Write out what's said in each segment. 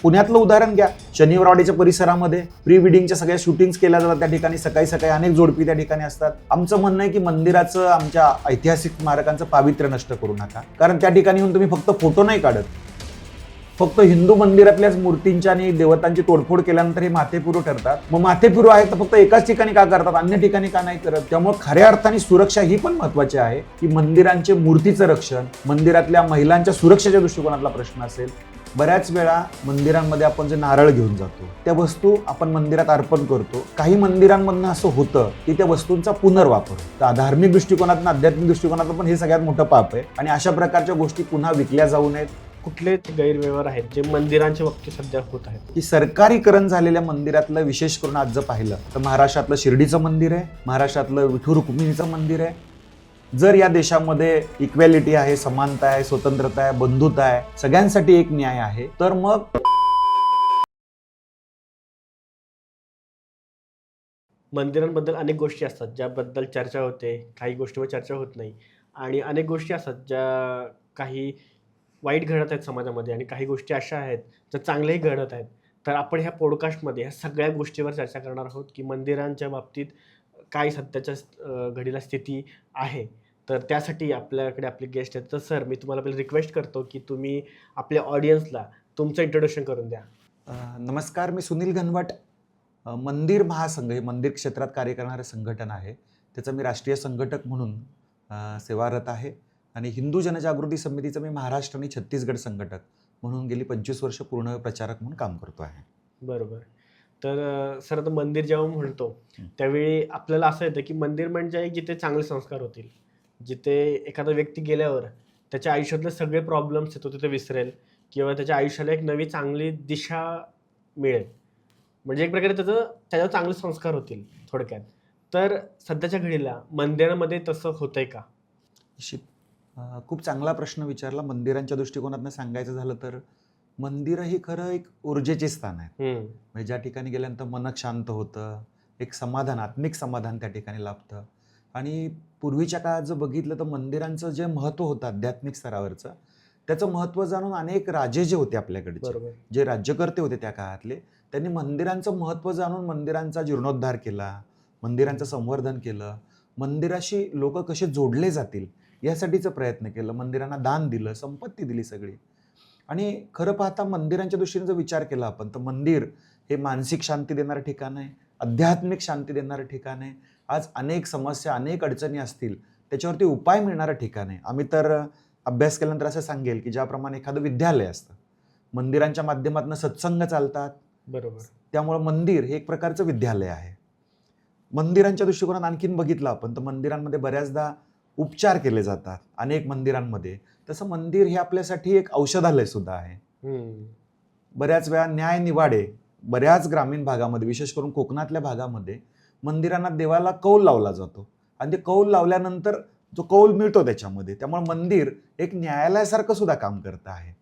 पुण्यातलं उदाहरण घ्या, शनिवारवाडीच्या परिसरामध्ये प्री वेडिंगच्या सगळ्या शूटिंग्स केल्या जातात. त्या ठिकाणी सकाळी सकाळी अनेक जोडपी त्या ठिकाणी असतात. आमचं म्हणणं आहे की मंदिराचं, आमच्या ऐतिहासिक स्मारकांचं पावित्र्य नष्ट करू नका. कारण त्या ठिकाणी येऊन तुम्ही फक्त फोटो नाही काढत, फक्त हिंदू मंदिरातल्याच मूर्तींच्या आणि देवतांची तोडफोड केल्यानंतर हे माथेपुरू ठरतात. मग माथेपुरू आहे तर फक्त एकाच ठिकाणी का करतात, अन्य ठिकाणी का नाही करत? त्यामुळे खऱ्या अर्थाने सुरक्षा ही पण महत्वाची आहे की मंदिरांचे मूर्तीचं रक्षण, मंदिरातल्या महिलांच्या सुरक्षेच्या दृष्टिकोनातला प्रश्न असेल. बऱ्याच वेळा मंदिरांमध्ये आपण जे नारळ घेऊन जातो त्या वस्तू आपण मंदिरात अर्पण करतो. काही मंदिरांमधनं असं होतं की त्या वस्तूंचा पुनर्वापर होतो. धार्मिक दृष्टिकोनातून, आध्यात्मिक दृष्टिकोनातून पण हे सगळ्यात मोठं पाप आहे आणि अशा प्रकारच्या गोष्टी पुन्हा विकल्या जाऊ नयेत. कुठले गैरव्यवहार आहेत जे मंदिरांच्या बाबतीत सध्या होत आहेत? की सरकारीकरण झालेल्या मंदिरातलं विशेष करून आज जर पाहिलं तर महाराष्ट्रातलं शिर्डीचं मंदिर आहे, महाराष्ट्रातलं विठू रुक्मिणीचं मंदिर आहे. जर या देशामध्ये इक्वॅलिटी आहे, समानता आहे, स्वतंत्रता आहे, बंधुता आहे, सगळ्यांसाठी एक न्याय आहे, तर मग मंदिरांबद्दल अनेक गोष्टी असतात ज्याबद्दल चर्चा होते, काही गोष्टीवर चर्चा होत नाही, आणि अनेक गोष्टी असतात ज्या काही वाईट घडत आहेत समाजामध्ये आणि काही गोष्टी अशा आहेत ज्या चांगल्याही घडत आहेत. तर आपण ह्या पॉडकास्टमध्ये ह्या सगळ्या गोष्टीवर चर्चा करणार आहोत की मंदिरांच्या बाबतीत काय सध्याच्या घडीला स्थिती आहे. तर त्यासाठी आपल्याकडे आपले गेस्ट आहेत. तर सर, मी तुम्हाला पहिले रिक्वेस्ट करतो की तुम्ही आपल्या ऑडियन्सला तुमचं इंट्रोडक्शन करून द्या. नमस्कार, मी सुनील घनवट. मंदिर महासंघ हे मंदिर क्षेत्रात कार्य करणारं संघटन आहे, त्याचं मी राष्ट्रीय संघटक म्हणून सेवारत आहे आणि हिंदू जनजागृती समितीचं मी महाराष्ट्र आणि छत्तीसगड संघटक म्हणून गेली 25 वर्ष पूर्ण प्रचारक म्हणून काम करतो आहे. बरोबर. तर सर, आता मंदिर जेव्हा म्हणतो त्यावेळी आपल्याला असं येतं की मंदिर म्हणजे जिथे चांगले संस्कार होतील, जिथे एखादा व्यक्ती गेल्यावर त्याच्या आयुष्यातले सगळे प्रॉब्लेम्स येतो तिथे विसरेल किंवा त्याच्या आयुष्याला एक नवी चांगली दिशा मिळेल. म्हणजे एक प्रकारे त्याच्यावर चांगले संस्कार होतील थोडक्यात. तर सध्याच्या घडीला मंदिरामध्ये तसं होतंय का? खूप चांगला प्रश्न विचारला. मंदिरांच्या दृष्टिकोनातून सांगायचं झालं तर मंदिर ही खरं एक ऊर्जेचे स्थान आहे. म्हणजे ज्या ठिकाणी गेल्यानंतर मन शांत होतं, एक समाधान, आत्मिक समाधान त्या ठिकाणी लाभतं. आणि पूर्वीच्या काळात जर बघितलं तर मंदिरांचं जे महत्त्व होतं आध्यात्मिक स्तरावरचं, त्याचं महत्त्व जाणून अनेक राजे जे होते आपल्याकडचे, जे राज्यकर्ते होते त्या काळातले, त्यांनी मंदिरांचं महत्त्व जाणून मंदिरांचा जीर्णोद्धार केला, मंदिरांचं संवर्धन केलं, मंदिराशी लोक कसे जोडले जातील यासाठीचं प्रयत्न केलं, मंदिरांना दान दिलं, संपत्ती दिली सगळी. आणि खरं पाहता मंदिरांच्या दृष्टीने जर विचार केला आपण तर मंदिर हे मानसिक शांती देणारं ठिकाण आहे, आध्यात्मिक शांती देणारं ठिकाण आहे. आज अनेक समस्या, अनेक अडचणी असतील त्याच्यावरती उपाय मिळणारं ठिकाण आहे. आम्ही तर अभ्यास केल्यानंतर असं सांगेल की ज्याप्रमाणे एखादं विद्यालय असतं, मंदिरांच्या माध्यमातून सत्संग चालतात. बरोबर. त्यामुळं मंदिर हे एक प्रकारचं विद्यालय आहे. मंदिरांच्या दृष्टिकोनात आणखीन बघितलं आपण तर मंदिरांमध्ये बऱ्याचदा उपचार केले जातात अनेक मंदिरांमध्ये. तसं मंदिर हे आपल्यासाठी एक औषधालय सुद्धा आहे. बऱ्याच वेळा न्याय निवाडे, बऱ्याच ग्रामीण भागामध्ये, विशेष करून कोकणातल्या भागामध्ये मंदिरांना देवाला कौल लावला जातो आणि ते कौल लावल्यानंतर जो कौल मिळतो त्याच्यामध्ये, त्यामुळे मंदिर एक न्यायालयासारखं सुद्धा काम करत आहे.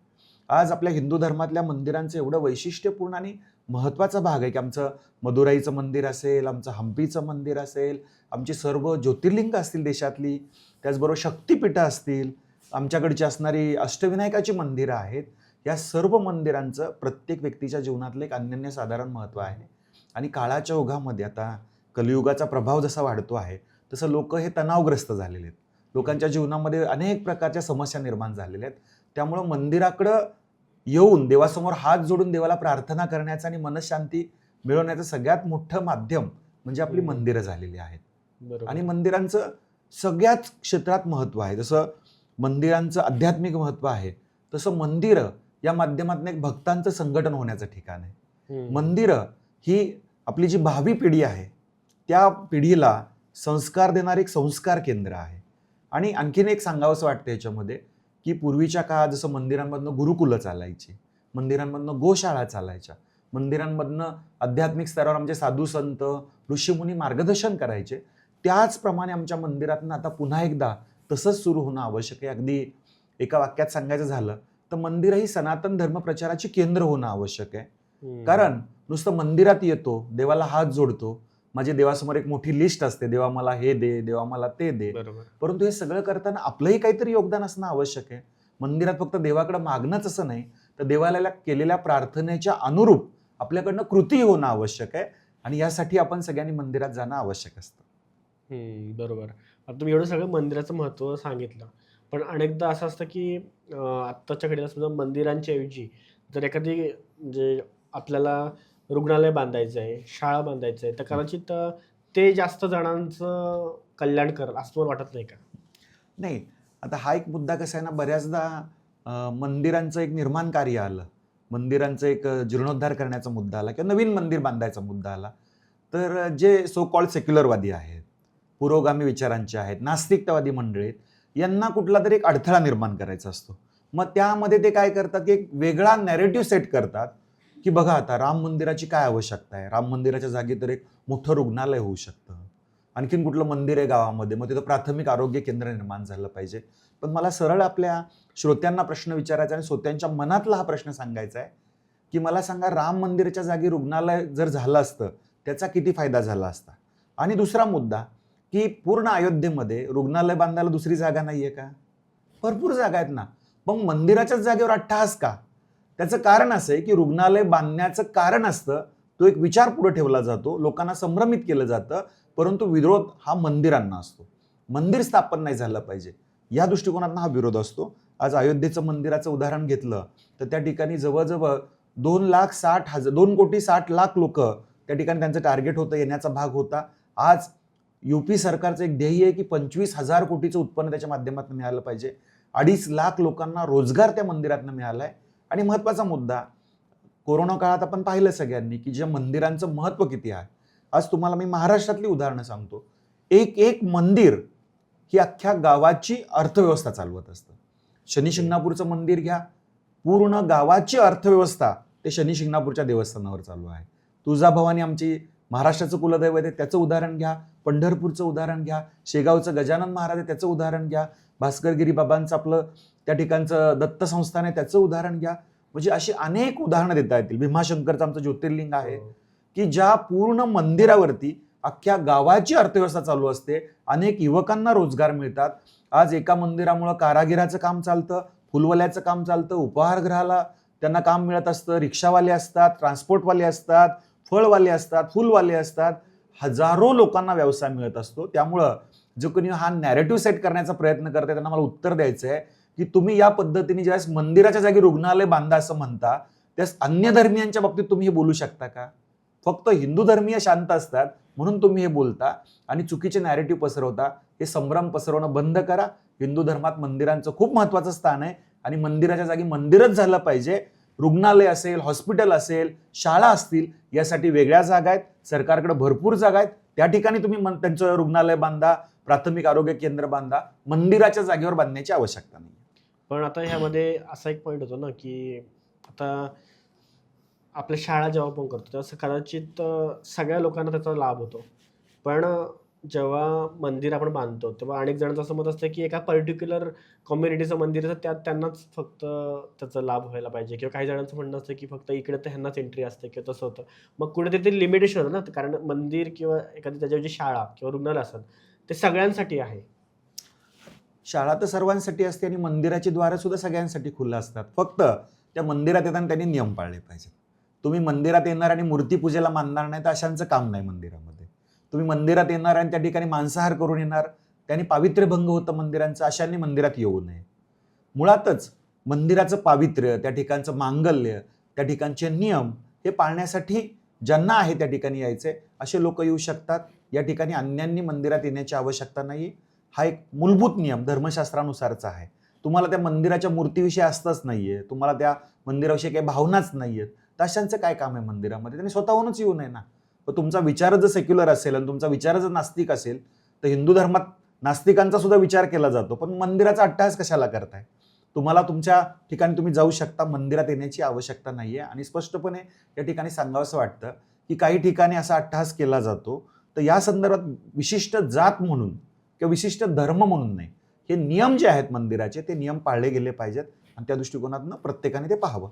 आज आपल्या हिंदू धर्मातल्या मंदिरांचं एवढं वैशिष्ट्यपूर्ण आणि महत्त्वाचा भाग आहे की आमचं मदुराईचं मंदिर असेल, आमचं हम्पीचं मंदिर असेल, आमची सर्व ज्योतिर्लिंग असतील देशातली, त्याचबरोबर शक्तिपीठं असतील, आमच्याकडची असणारी अष्टविनायकाची मंदिरं आहेत, या सर्व मंदिरांचं प्रत्येक व्यक्तीच्या जीवनातलं एक अनन्यसाधारण महत्त्व आहे. आणि काळाच्या ओघामध्ये आता कलियुगाचा प्रभाव जसा वाढतो आहे तसं लोक हे तणावग्रस्त झालेले आहेत. लोकांच्या जीवनामध्ये अनेक प्रकारच्या समस्या निर्माण झालेल्या आहेत. त्यामुळं मंदिराकडं येऊन देवासमोर हात जोडून देवाला प्रार्थना करण्याचं आणि मनशांती मिळवण्याचं सगळ्यात मोठं माध्यम म्हणजे आपली मंदिरं झालेली आहेत. आणि मंदिरांचं सगळ्याच क्षेत्रात महत्त्व आहे. जसं मंदिरांचं आध्यात्मिक महत्त्व आहे तसं मंदिरं या माध्यमातून एक भक्तांचं संघटन होण्याचं ठिकाण आहे. मंदिरं ही आपली जी भावी पिढी आहे त्या पिढीला संस्कार देणारं एक संस्कार केंद्र आहे. आणि आणखीन एक सांगावंसं वाटतं याच्यामध्ये की पूर्वीच्या काळात जसं मंदिरांमधनं गुरुकुलं चालायची, मंदिरांमधनं गोशाळा चालायच्या, मंदिरांमधनं आध्यात्मिक स्तरावर आमचे साधू संत ऋषीमुनी मार्गदर्शन करायचे, त्याचप्रमाणे आमच्या मंदिरातनं आता पुन्हा एकदा तसंच सुरू होणं आवश्यक आहे. अगदी एका वाक्यात सांगायचं झालं तर मंदिर ही सनातन धर्म प्रचाराची केंद्र होणं आवश्यक आहे. कारण नुसतं मंदिरात येतो, देवाला हात जोडतो, माझी देवासमोर एक मोठी लिस्ट असते, देवा मला हे दे, देवा मला ते दे, परंतु हे सगळं करताना आपलंही काहीतरी योगदान असणं आवश्यक आहे. मंदिरात फक्त देवाकडे मागणंच असं नाही तर देवाला केलेल्या प्रार्थनेच्या अनुरूप आपल्याकडनं कृती होणं आवश्यक आहे आणि यासाठी आपण सगळ्यांनी मंदिरात जाणं आवश्यक असतं. बरोबर. आता तुम्ही एवढं सगळं मंदिराचं महत्त्व सांगितलं. पण अनेकदा असं असतं की आत्ताच्या घडीला समजा मंदिरांच्या ऐवजी जर एखादी म्हणजे आपल्याला रुग्णालय बांधायचं आहे, शाळा बांधायचं आहे, तर कदाचित ते जास्त जणांचं कल्याण करेल असं तुम्हाला वाटत नाही का? नाही, आता हा एक मुद्दा कसा आहे ना, बऱ्याचदा मंदिरांचं एक निर्माण कार्य आलं, मंदिरांचं एक जीर्णोद्धार करण्याचा मुद्दा आला किंवा नवीन मंदिर बांधायचा मुद्दा आला, तर जे सो कॉल्ड सेक्युलरवादी आहेत, पुरोगामी विचारांचे आहेत, नास्तिकतावादी मंडळी आहेत, यांना कुठला तरी एक अडथळा निर्माण करायचा असतो. मग त्यामध्ये ते काय करतात की एक वेगळा नॅरेटिव्ह सेट करतात की बघा आता राम मंदिराची काय आवश्यकता आहे, राम मंदिराच्या जागी तर एक मोठं रुग्णालय होऊ शकतं, आणखीन कुठलं मंदिर आहे गावामध्ये, मग तिथं प्राथमिक आरोग्य केंद्र निर्माण झालं पाहिजे. पण मला सरळ आपल्या श्रोत्यांना प्रश्न विचारायचा आणि श्रोत्यांच्या मनातला हा प्रश्न सांगायचा आहे की मला सांगा, राम मंदिराच्या जागी रुग्णालय जर झालं असतं त्याचा किती फायदा झाला असता. आणि दुसरा मुद्दा की पूर्ण अयोध्येमध्ये रुग्णालय बांधायला दुसरी जागा नाहीये का? भरपूर जागा आहेत ना. मग मंदिराच्याच जागेवर अट्टहास का? त्याचं कारण असं आहे की रुग्णालय बांधण्याचं कारण असतं, तो एक विचार पुढे ठेवला जातो, लोकांना संभ्रमित केलं जातं, परंतु विरोध हा मंदिरांना असतो. मंदिर स्थापन नाही झालं पाहिजे या दृष्टिकोनातून हा विरोध असतो. आज अयोध्येचं मंदिराचं उदाहरण घेतलं तर त्या ठिकाणी जवळजवळ 2,60,000 लोक त्या ठिकाणी त्यांचं टार्गेट होतं, येण्याचा भाग होता. आज युपी सरकारचं एक ध्येय आहे की 25,000 कोटीचं उत्पन्न त्याच्या माध्यमातून मिळालं पाहिजे. 2.5 लाख लोकांना रोजगार त्या मंदिरातनं मिळालाय. आणि महत्वाचा मुद्दा, कोरोना काळात आपण पाहिलं सगळ्यांनी की ज्या मंदिरांचं महत्व किती आहे. आज तुम्हाला मी महाराष्ट्रातली उदाहरणं सांगतो. एक एक मंदिर ही अख्ख्या गावाची अर्थव्यवस्था चालवत असतं. शनी शिंगणापूरचं मंदिर घ्या, पूर्ण गावाची अर्थव्यवस्था ते शनी शिंगणापूरच्या देवस्थानावर चालू आहे. तुळजाभवानी आमची महाराष्ट्राचं कुलदैवत आहे, त्याचं उदाहरण घ्या. पंढरपूरचं उदाहरण घ्या. शेगावचं गजानन महाराज आहे, त्याचं उदाहरण घ्या. भास्करगिरी बाबांचं आपलं त्या ठिकाणचं दत्त संस्थान आहे, त्याचं उदाहरण घ्या. म्हणजे अशी अनेक उदाहरणं देता येतील. भीमाशंकरचं आमचं ज्योतिर्लिंग आहे की ज्या पूर्ण मंदिरावरती अख्ख्या गावाची अर्थव्यवस्था चालू असते. अनेक युवकांना रोजगार मिळतात. आज एका मंदिरामुळं कारागिराचं काम चालतं, फुलवाल्याचं काम चालतं, उपहारगृहाला त्यांना काम मिळत असतं, रिक्षावाले असतात, ट्रान्सपोर्टवाले असतात, फळवाले असतात, फुलवाले असतात. हजारो लोकांना व्यवसाय मिळत असतो. त्यामुळं जो कोणी हा नॅरेटिव्ह सेट करण्याचा प्रयत्न करते त्यांना मला उत्तर द्यायचं आहे की तुम्ही या पद्धतीने ज्यावेळेस मंदिराच्या जागी रुग्णालय बांधा असं म्हणता, त्यास अन्य धर्मियांच्या बाबतीत तुम्ही हे बोलू शकता का? फक्त हिंदू धर्मीय शांत असतात म्हणून तुम्ही हे बोलता आणि चुकीचे नॅरेटिव्ह पसरवता. हे संभ्रम पसरवणं बंद करा. हिंदू धर्मात मंदिरांचं खूप महत्वाचं स्थान आहे आणि मंदिराच्या जागी मंदिरच झालं पाहिजे. रुग्णालय असेल, हॉस्पिटल असेल, शाळा असतील, यासाठी वेगळ्या जागा आहेत. सरकारकडे भरपूर जागा आहेत. त्या ठिकाणी तुम्ही त्यांचं रुग्णालय बांधा, प्राथमिक आरोग्य केंद्र बांधा. मंदिराच्या जागेवर बांधण्याची आवश्यकता नाही. पण आता ह्यामध्ये असा एक पॉईंट होतो ना की आता आपल्या शाळा जेव्हा आपण करतो तेव्हा कदाचित सगळ्या लोकांना त्याचा लाभ होतो. पण जेव्हा मंदिर आपण बांधतो तेव्हा अनेक जणांचं असं मत असतं की एका पर्टिक्युलर कम्युनिटीचं मंदिर आहे, तर त्यांनाच फक्त त्याचा लाभ व्हायला पाहिजे, किंवा काही जणांचं म्हणणं असतं की फक्त इकडे तर ह्यांनाच एंट्री असते किंवा तसं होतं. मग कुठेतरी ते लिमिटेशन होतं ना, कारण मंदिर किंवा एखादी त्याच्याऐवजी शाळा किंवा रुग्णालय असतात ते सगळ्यांसाठी आहे. शाळा तर सर्वांसाठी असते आणि मंदिराची द्वारं सुद्धा सगळ्यांसाठी खुलं असतात. फक्त त्या मंदिरात येताना त्यांनी नियम पाळले पाहिजेत. तुम्ही मंदिरात येणार आणि मूर्तीपूजेला मानणार नाही तर अशांचं काम नाही मंदिरामध्ये. तुम्ही मंदिरात येणार आणि त्या ठिकाणी मांसाहार करून येणार, त्यांनी पावित्र्यभंग होतं मंदिरांचं, अशांनी मंदिरात येऊ नये. मुळातच मंदिराचं पावित्र्य, त्या ठिकाणचं मांगल्य, त्या ठिकाणचे नियम हे पाळण्यासाठी ज्यांना आहे त्या ठिकाणी यायचे असे लोक येऊ शकतात. या ठिकाणी अन्यांनी मंदिरात येण्याची आवश्यकता नाही. हा एक मूलभूत नियम धर्मशास्त्रानुसारचा आहे. तुम्हाला त्या मंदिराच्या मूर्तीविषयी असतंच नाहीये, तुम्हाला त्या मंदिराविषयी काही भावनाच नाहीयेत, तर अशांचं काय काम आहे मंदिरामध्ये? त्यांनी स्वतःहूनच येऊ नये ना. पण तुमचा विचार जर सेक्युलर असेल आणि तुमचा विचार जर नास्तिक असेल तर हिंदू धर्मात नास्तिकांचा सुद्धा विचार केला जातो. पण मंदिराचा अट्टहास कशाला करताय? तुम्हाला तुमच्या ठिकाणी तुम्ही जाऊ शकता, मंदिरात येण्याची आवश्यकता नाहीये. आणि स्पष्टपणे या ठिकाणी सांगावंसं वाटतं की काही ठिकाणी असा अट्टहास केला जातो, तर या संदर्भात विशिष्ट जात म्हणून किंवा विशिष्ट धर्म म्हणून नाही, हे नियम जे आहेत मंदिराचे ते नियम पाळले गेले पाहिजेत आणि त्या दृष्टिकोनातून प्रत्येकाने ते पाहावं.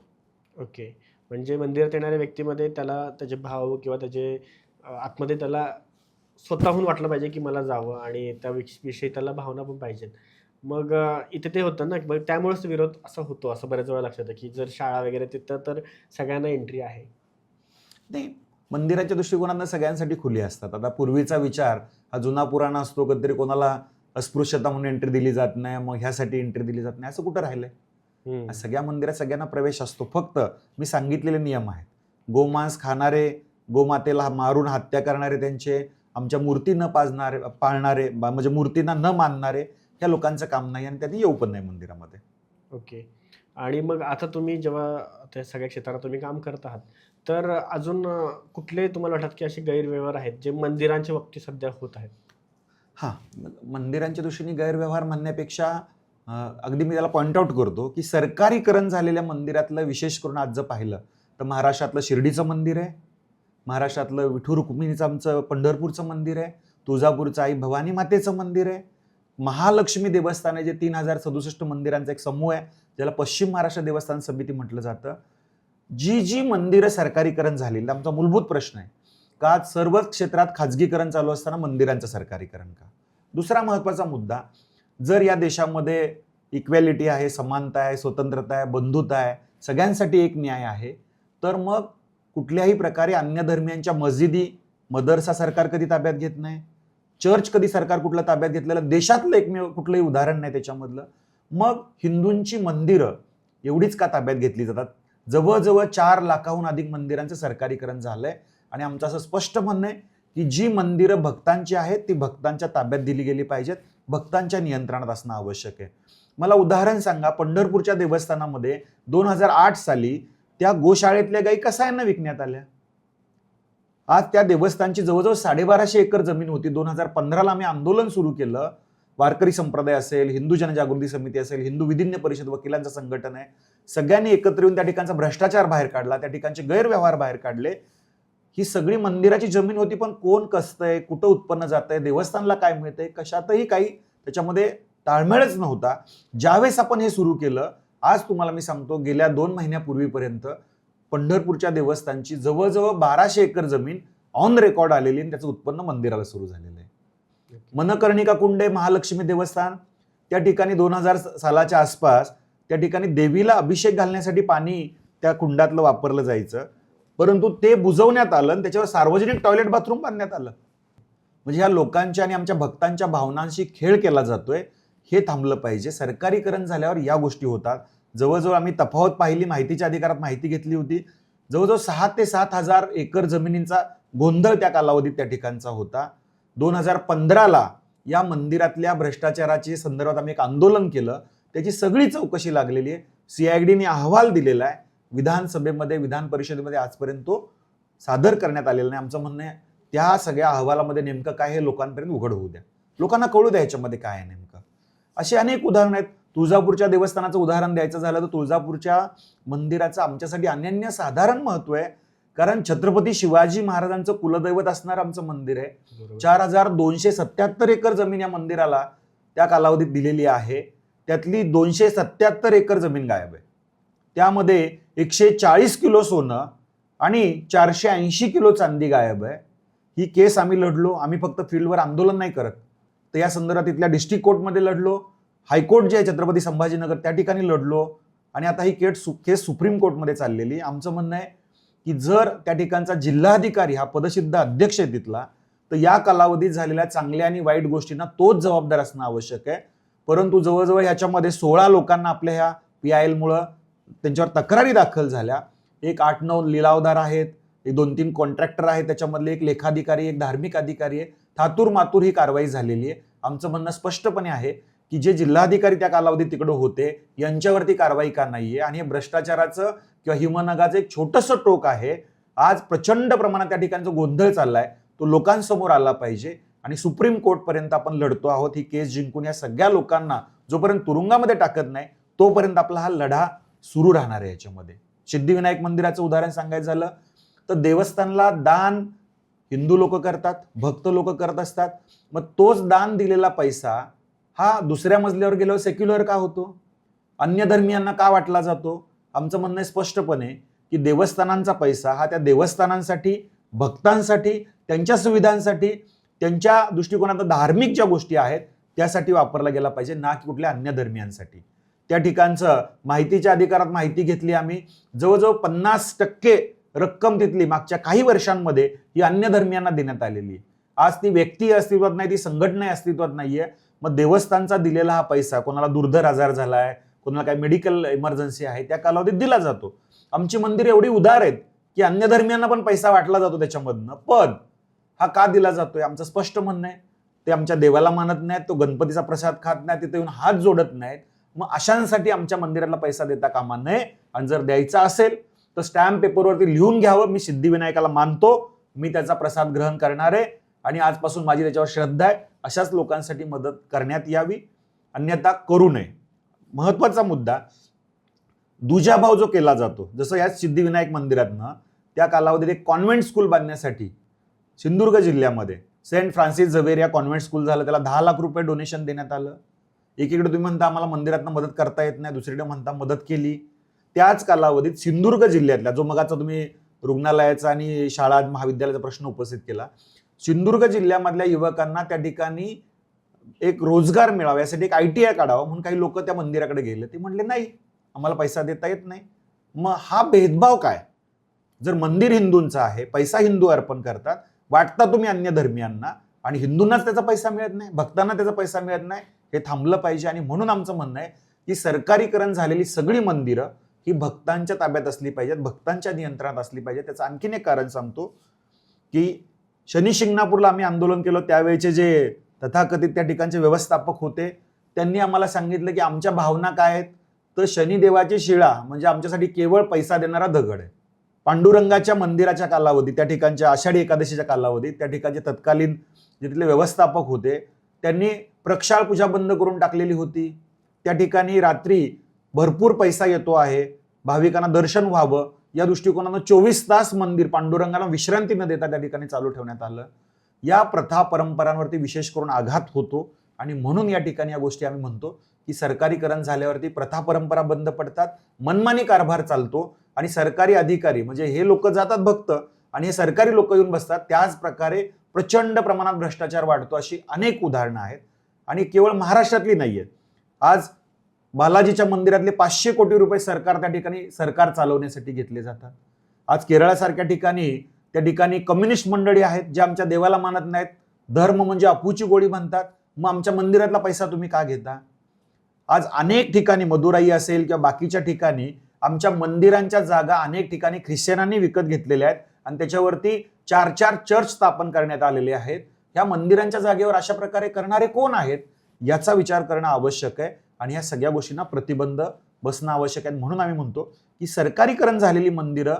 ओके. म्हणजे मंदिरात येणाऱ्या व्यक्तीमध्ये त्याला त्याचे भाव किंवा त्याचे आतमध्ये त्याला स्वतःहून वाटलं पाहिजे की मला जावं, आणि त्या विषयी त्याला भावना पण पाहिजेत. मग इथे ते होतं ना, मग त्यामुळेच विरोध असा होतो, असं बऱ्याच वेळा लक्षात येतं, की जर शाळा वगैरे तिथं तर सगळ्यांना एंट्री आहे. नाही, मंदिराच्या दृष्टिकोनानं सगळ्यांसाठी खुली असतात. आता पूर्वीचा विचार हा जुना पुराणा असतो, कधीतरी कोणाला अस्पृश्यता म्हणून एंट्री दिली जात नाही, मग ह्यासाठी एंट्री दिली जात नाही, असं कुठं राहिलंय? सगळ्या मंदिरात सगळ्यांना प्रवेश असतो. फक्त मी सांगितलेले नियम आहेत. गोमांस खाणारे, गोमातेला मारून हत्या करणारे, त्यांचे आमच्या मूर्ती न पाळणारे म्हणजे मूर्तींना न मानणारे, ह्या लोकांचं काम नाही आणि त्यांनी येऊ पण नाही मंदिरामध्ये. ओके. आणि मग आता तुम्ही जेव्हा त्या सगळ्या क्षेत्रात तुम्ही काम करत आहात, तर अजून कुठले तुम्हाला वाटतात, की असे गैरव्यवहार आहेत, जे मंदिरांच्या बाबतीत सध्या होत आहेत? हां, मंदिरांच्या दृष्टीने गैरव्यवहार म्हणण्यापेक्षा अगदी मी त्याला पॉइंट आउट करतो, की सरकारीकरण झालेल्या मंदिरातलं विशेष करून आज जर पाहिलं तर महाराष्ट्रातलं शिर्डीचं मंदिर आहे, महाराष्ट्रातलं विठू रुक्मिणीचं आमचं पंढरपूरचं मंदिर आहे, तुळजापूरचं आई भवानी मातेचं मंदिर आहे, महालक्ष्मी देवस्थान आहे, जे 3067 मंदिरांचा एक समूह आहे, ज्याला पश्चिम महाराष्ट्र देवस्थान समिती म्हटलं जातं. जी मंदिरं सरकारीकरण झालेली, आमचा मूलभूत प्रश्न आहे का आज सर्वच क्षेत्रात खाजगीकरण चालू असताना मंदिरांचं सरकारीकरण का? दुसरा महत्वाचा मुद्दा, जर या देशामध्ये इक्वॅलिटी आहे, समानता आहे, स्वतंत्रता आहे, बंधुता आहे, सगळ्यांसाठी एक न्याय आहे, तर मग कुठल्याही प्रकारे अन्य धर्मियांच्या मस्जिदी, मदरसा सरकार कधी ताब्यात घेत नाही, चर्च कधी सरकार कुठलं ताब्यात घेतलेलं देशातलं एकमेव कुठलंही उदाहरण नाही त्याच्यामधलं. मग हिंदूंची मंदिरं एवढीच का ताब्यात घेतली जातात? जवळजवळ 4 लाखाहून अधिक मंदिरांचं सरकारीकरण झालंय आणि आमचं असं स्पष्ट म्हणणं आहे की जी मंदिरं भक्तांची आहेत ती भक्तांच्या ताब्यात दिली गेली पाहिजेत, भक्तांच्या नियंत्रणात असणं आवश्यक आहे. मला उदाहरण सांगा, पंढरपूरच्या देवस्थानामध्ये 2008 साली त्या गोशाळेतल्या गायी कसायांना विकण्यात आल्या? आज त्या देवस्थानची जवळजवळ 1250 एकर जमीन होती. 2015ला आम्ही आंदोलन सुरू केलं. वारकरी संप्रदाय असेल, हिंदू जनजागृती समिती असेल, हिंदू विधिज्ञ परिषद, वकिलांचं संघटन आहे, सगळ्यांनी एकत्र येऊन त्या ठिकाणचा भ्रष्टाचार बाहेर काढला, त्या ठिकाणचे गैरव्यवहार बाहेर काढले. ही सगळी मंदिराची जमीन होती, पण कोण कसतंय, कुठं उत्पन्न जातंय, देवस्थानला काय मिळतंय, कशातही काही त्याच्यामध्ये ताळमेळच नव्हता. ज्यावेळेस आपण हे सुरू केलं, आज तुम्हाला मी सांगतो, गेल्या 2 महिन्यापूर्वीपर्यंत पंढरपूरच्या देवस्थानची जवळजवळ 1200 एकर जमीन ऑन रेकॉर्ड आलेली आणि त्याचं उत्पन्न मंदिराला सुरू झालेलं आहे. मनकर्णिका कुंड आहे महालक्ष्मी देवस्थान, त्या ठिकाणी 2000 सालाच्या आसपास त्या ठिकाणी देवीला अभिषेक घालण्यासाठी पाणी त्या कुंडातलं वापरलं जायचं, परंतु ते बुजवण्यात आलं आणि त्याच्यावर सार्वजनिक टॉयलेट बाथरूम बांधण्यात आलं. म्हणजे ह्या लोकांच्या आणि आमच्या भक्तांच्या भावनांशी खेळ केला जातोय, हे थांबलं पाहिजे. सरकारीकरण झाल्यावर या गोष्टी होतात. जवळजवळ आम्ही तफावत पाहिली, माहितीच्या अधिकारात माहिती घेतली होती, जवळजवळ 6 ते 7,000 एकर जमिनींचा गोंधळ त्या कालावधीत त्या ठिकाणचा होता. 2015ला या मंदिरातल्या भ्रष्टाचाराच्या संदर्भात आम्ही एक आंदोलन केलं, त्याची सगळी चौकशी लागलेली आहे. CIDने अहवाल दिलेला आहे, विधानसभेमध्ये, विधान परिषदेमध्ये आजपर्यंत तो सादर करण्यात आलेला नाही. आमचं म्हणणं आहे त्या सगळ्या अहवालामध्ये नेमकं काय हे लोकांपर्यंत उघड होऊ द्या, लोकांना कळू द्या याच्यामध्ये काय आहे नेमकं. असे अनेक उदाहरण आहेत. तुळजापूरच्या देवस्थानाचं उदाहरण द्यायचं झालं तर तुळजापूरच्या मंदिराचं आमच्यासाठी अनन्यसाधारण महत्व आहे, कारण छत्रपती शिवाजी महाराजांचं कुलदैवत असणारं आमचं मंदिर आहे. 4277 एकर जमीन या मंदिराला त्या कालावधीत दिलेली आहे. त्यातली 277 एकर जमीन गायब आहे. त्यामध्ये 140 किलो सोनं आणि 480 किलो चांदी गायब आहे. ही केस आम्ही लढलो. आम्ही फक्त फील्डवर आंदोलन नाही करत, तर या संदर्भात इथल्या डिस्ट्रिक्ट कोर्टमध्ये लढलो, हायकोर्ट जे आहे छत्रपती संभाजीनगर त्या ठिकाणी लढलो, आणि आता ही केस सुप्रीम कोर्टमध्ये चाललेली. आमचं म्हणणं आहे की जर त्या ठिकाणचा जिल्हाधिकारी हा पदसिद्ध अध्यक्ष आहे तिथला, तर या कालावधीत झालेल्या चांगल्या आणि वाईट गोष्टींना तोच जबाबदार असणं आवश्यक आहे. परंतु जवळजवळ ह्याच्यामध्ये 16 लोकांना आपल्या ह्या PIL मुळे त्यांच्यावर तक्रारी दाखल झाल्या. एक 8-9 लिलावदार आहेत, एक 2-3 कॉन्ट्रॅक्टर आहेत, त्याच्यामधले एक लेखाधिकारी, एक धार्मिक अधिकारी आहे. थातूर मातूर ही कारवाई झालेली आहे. आमचं म्हणणं स्पष्टपणे आहे की जे जिल्हाधिकारी त्या कालावधीत तिकडे होते यांच्यावरती कारवाई का नाहीये, आणि हे भ्रष्टाचाराचं किंवा हिमनगाचं एक छोटंसं टोक आहे. आज प्रचंड प्रमाणात त्या ठिकाणचा गोंधळ चाललाय, तो लोकांसमोर आला पाहिजे आणि सुप्रीम कोर्टपर्यंत आपण लढतो आहोत. ही केस जिंकून या सगळ्या लोकांना जोपर्यंत तुरुंगामध्ये टाकत नाही तोपर्यंत आपला हा लढा सुरू राहणार आहे. याच्यामध्ये सिद्धिविनायक मंदिराचं उदाहरण सांगायचं झालं तर देवस्थानला दान हिंदू लोक करतात, भक्त लोक करत असतात. मग तोच दान दिलेला पैसा हा दुसऱ्या मजल्यावर गेल्यावर सेक्युलर का होतो, अन्य धर्मियांना का वाटला जातो? आमचं म्हणणं आहे स्पष्टपणे की देवस्थानांचा पैसा हा त्या देवस्थानांसाठी, भक्तांसाठी, त्यांच्या सुविधांसाठी, त्यांच्या दृष्टिकोनात धार्मिक ज्या गोष्टी आहेत त्यासाठी वापरला गेला पाहिजे, ना की कुठल्या अन्य धर्मियांसाठी. त्या ठिकाणचं माहितीच्या अधिकारात माहिती घेतली आम्ही, जवळजवळ 50% रक्कम तिथली मागच्या काही वर्षांमध्ये ही अन्य धर्मियांना देण्यात आलेली आहे. आज ती व्यक्ती अस्तित्वात नाही, ती संघटना अस्तित्वात नाहीये. मग देवस्थानचा दिलेला हा पैसा कोणाला दुर्धर आजार झालाय, कोणाला काही मेडिकल इमर्जन्सी आहे, त्या कालावधीत दिला जातो. आमची मंदिर एवढी उदार आहेत की अन्य धर्मियांना पण पैसा वाटला जातो त्याच्यामधनं. पण हा का दिला जातोय? आमचं स्पष्ट म्हणणं आहे, ते आमच्या देवाला मानत नाहीत, तो गणपतीचा प्रसाद खात नाही, तिथे येऊन हात जोडत नाहीत. मग अशांसाठी आमच्या मंदिराला पैसा देता कामा नये. आणि जर द्यायचा असेल तर स्टॅम्प पेपरवरती लिहून घ्यावं, मी सिद्धिविनायकाला मानतो, मी त्याचा प्रसाद ग्रहण करणार आहे आणि आजपासून माझी त्याच्यावर श्रद्धा आहे, अशाच लोकांसाठी मदत करण्यात यावी, अन्यथा करू नये. महत्वाचा मुद्दा, दुजाभाव जो केला जातो, जसं या सिद्धिविनायक मंदिरातनं त्या कालावधीत एक कॉन्व्हेंट स्कूल बांधण्यासाठी सिंधुदुर्ग जिल्ह्यामध्ये सेंट फ्रान्सिस झवेर या कॉन्व्हेंट स्कूल झालं, त्याला 10 लाख रुपये डोनेशन देण्यात आलं. एकीकडे तुम्ही म्हणता आम्हाला मंदिरातनं मदत करता येत नाही, दुसरीकडे म्हणता मदत केली. त्याच कालावधीत सिंधुदुर्ग जिल्ह्यातल्या, जो मगाचा तुम्ही रुग्णालयाचा आणि शाळा महाविद्यालयाचा प्रश्न उपस्थित केला, सिंधुदुर्ग जिल्ह्यामधल्या युवकांना त्या ठिकाणी एक रोजगार मिळावा यासाठी एक ITI काढावा म्हणून काही लोक त्या मंदिराकडे गेले. ते म्हणले नाही, आम्हाला पैसा देता येत नाही. मग हा भेदभाव काय? जर मंदिर हिंदूंचं आहे, पैसा हिंदू अर्पण करतात, वाटता तुम्ही अन्य धर्मियांना, आणि हिंदूंनाच त्याचा पैसा मिळत नाही, भक्तांना त्याचा पैसा मिळत नाही, हे थांबलं पाहिजे. आणि म्हणून आमचं म्हणणं आहे की सरकारीकरण झालेली सगळी मंदिरं ही भक्तांच्या ताब्यात असली पाहिजेत, भक्तांच्या नियंत्रणात असली पाहिजे. त्याचं आणखीन एक कारण सांगतो की शनी शिंगणापूरला आम्ही आंदोलन केलं, त्यावेळेचे जे तथाकथित त्या ठिकाणचे व्यवस्थापक होते, त्यांनी आम्हाला सांगितलं की आमच्या भावना काय आहेत, तर शनिदेवाची शिळा म्हणजे आमच्यासाठी केवळ पैसा देणारा दगड आहे. पांडुरंगाच्या मंदिराच्या कालावधीत, त्या ठिकाणच्या आषाढी एकादशीच्या कालावधीत, त्या ठिकाणचे तत्कालीन जे तिथले व्यवस्थापक होते त्यांनी प्रक्षाळ पूजा बंद करून टाकलेली होती. त्या ठिकाणी रात्री भरपूर पैसा येतो आहे, भाविकांना दर्शन व्हावं या दृष्टिकोनानं 24 तास मंदिर पांडुरंगाला विश्रांती न देता त्या ठिकाणी चालू ठेवण्यात आलं. या प्रथा परंपरांवरती विशेष करून आघात होतो आणि म्हणून या ठिकाणी या गोष्टी आम्ही म्हणतो की सरकारीकरण झाल्यावरती प्रथा परंपरा बंद पडतात, मनमानी कारभार चालतो आणि सरकारी अधिकारी म्हणजे हे लोक जातात भक्त आणि हे सरकारी लोक येऊन बसतात. त्याच प्रकारे प्रचंड प्रमाणात भ्रष्टाचार वाढतो. अशी अनेक उदाहरणं आहेत आणि केवळ महाराष्ट्रातली नाही आहेत. आज बालाजीच्या मंदिरातले 500 कोटी रुपये सरकार त्या ठिकाणी सरकार चालवण्यासाठी घेतले जातात. आज केरळासारख्या ठिकाणी त्या ठिकाणी कम्युनिस्ट मंडळी आहेत जे आमच्या देवाला मानत नाहीत, धर्म म्हणजे अफूची गोळी म्हणतात. मग आमच्या मंदिरातला पैसा तुम्ही का घेता? आज अनेक ठिकाणी मदुराई असेल किंवा बाकीच्या ठिकाणी आमच्या मंदिरांच्या जागा अनेक ठिकाणी ख्रिश्चनांनी विकत घेतलेल्या आहेत आणि त्याच्यावरती 4-4 चर्च स्थापन करण्यात आलेले आहेत. ह्या मंदिरांच्या जागेवर अशा प्रकारे करणारे कोण आहेत याचा विचार करणं आवश्यक आहे आणि ह्या सगळ्या गोष्टींना प्रतिबंध बसणं आवश्यक आहे. म्हणून आम्ही म्हणतो की सरकारीकरण झालेली मंदिरं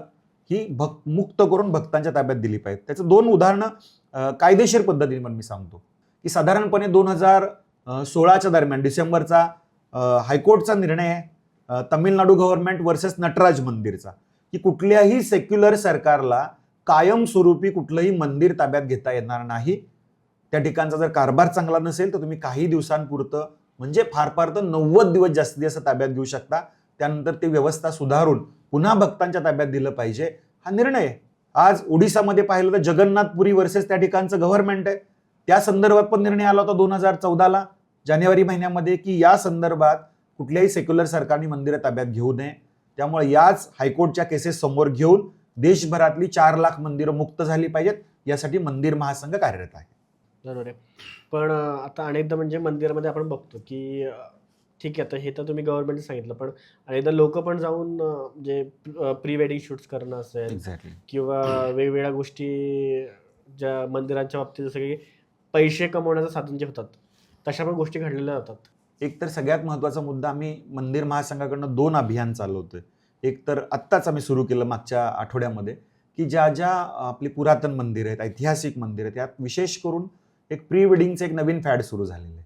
ही मुक्त करून भक्तांच्या ताब्यात दिली पाहिजेत. त्याचं 2 उदाहरणं कायदेशीर पद्धतीने पण मी सांगतो की साधारणपणे 2016च्या दरम्यान डिसेंबरचा हायकोर्टचा निर्णय आहे तमिळनाडू गव्हर्नमेंट वर्सेस नटराज मंदिरचा, की कुठल्याही सेक्युलर सरकारला कायमस्वरूपी कुठलंही मंदिर ताब्यात घेता येणार नाही. त्या ठिकाणचा जर कारभार चांगला नसेल तर तुम्ही काही दिवसांपुरतं म्हणजे फार फार तर 90 दिवस जास्तीत जास्त ताब्यात घेऊ शकता. त्यानंतर ती व्यवस्था सुधारून पुन्हा भक्तांच्या ताब्यात दिलं पाहिजे, हा निर्णय आहे. आज ओडिसामध्ये पाहिलं तर जगन्नाथपुरी वर्सेस त्या ठिकाणचं गव्हर्नमेंट आहे, त्या संदर्भात पण निर्णय आला होता 2014ला जानेवारी महिन्यामध्ये की या संदर्भात कुठल्याही सेक्युलर सरकारने मंदिरं ताब्यात घेऊ नये. त्यामुळे याच हायकोर्टच्या केसेस समोर घेऊन देशभरातली 4 लाख मंदिरं मुक्त झाली पाहिजेत, यासाठी मंदिर महासंघ कार्यरत आहे. बरोबर आहे. पण आता अनेकदा म्हणजे मंदिरामध्ये आपण बघतो की ठीक आहे, आता हे तर तुम्ही गव्हर्नमेंटने सांगितलं, पण अनेकदा लोक पण जाऊन जे प्री वेडिंग शूट्स करणं असेल किंवा वेगवेगळ्या गोष्टी ज्या मंदिरांच्या बाबतीत जसं की पैसे कमवण्याचं साधन जे होतात तशा पण गोष्टी घडलेल्या होतात. एक तर सगळ्यात महत्त्वाचा मुद्दा, आम्ही मंदिर महासंघाकडनं 2 अभियान चालवतोय. एक तर आत्ताच आम्ही सुरू केलं मागच्या आठवड्यामध्ये की ज्या ज्या आपली पुरातन मंदिर आहेत, ऐतिहासिक मंदिर आहेत, त्यात विशेष करून एक प्री वेडिंगचं एक नवीन फॅड सुरू झालेलं आहे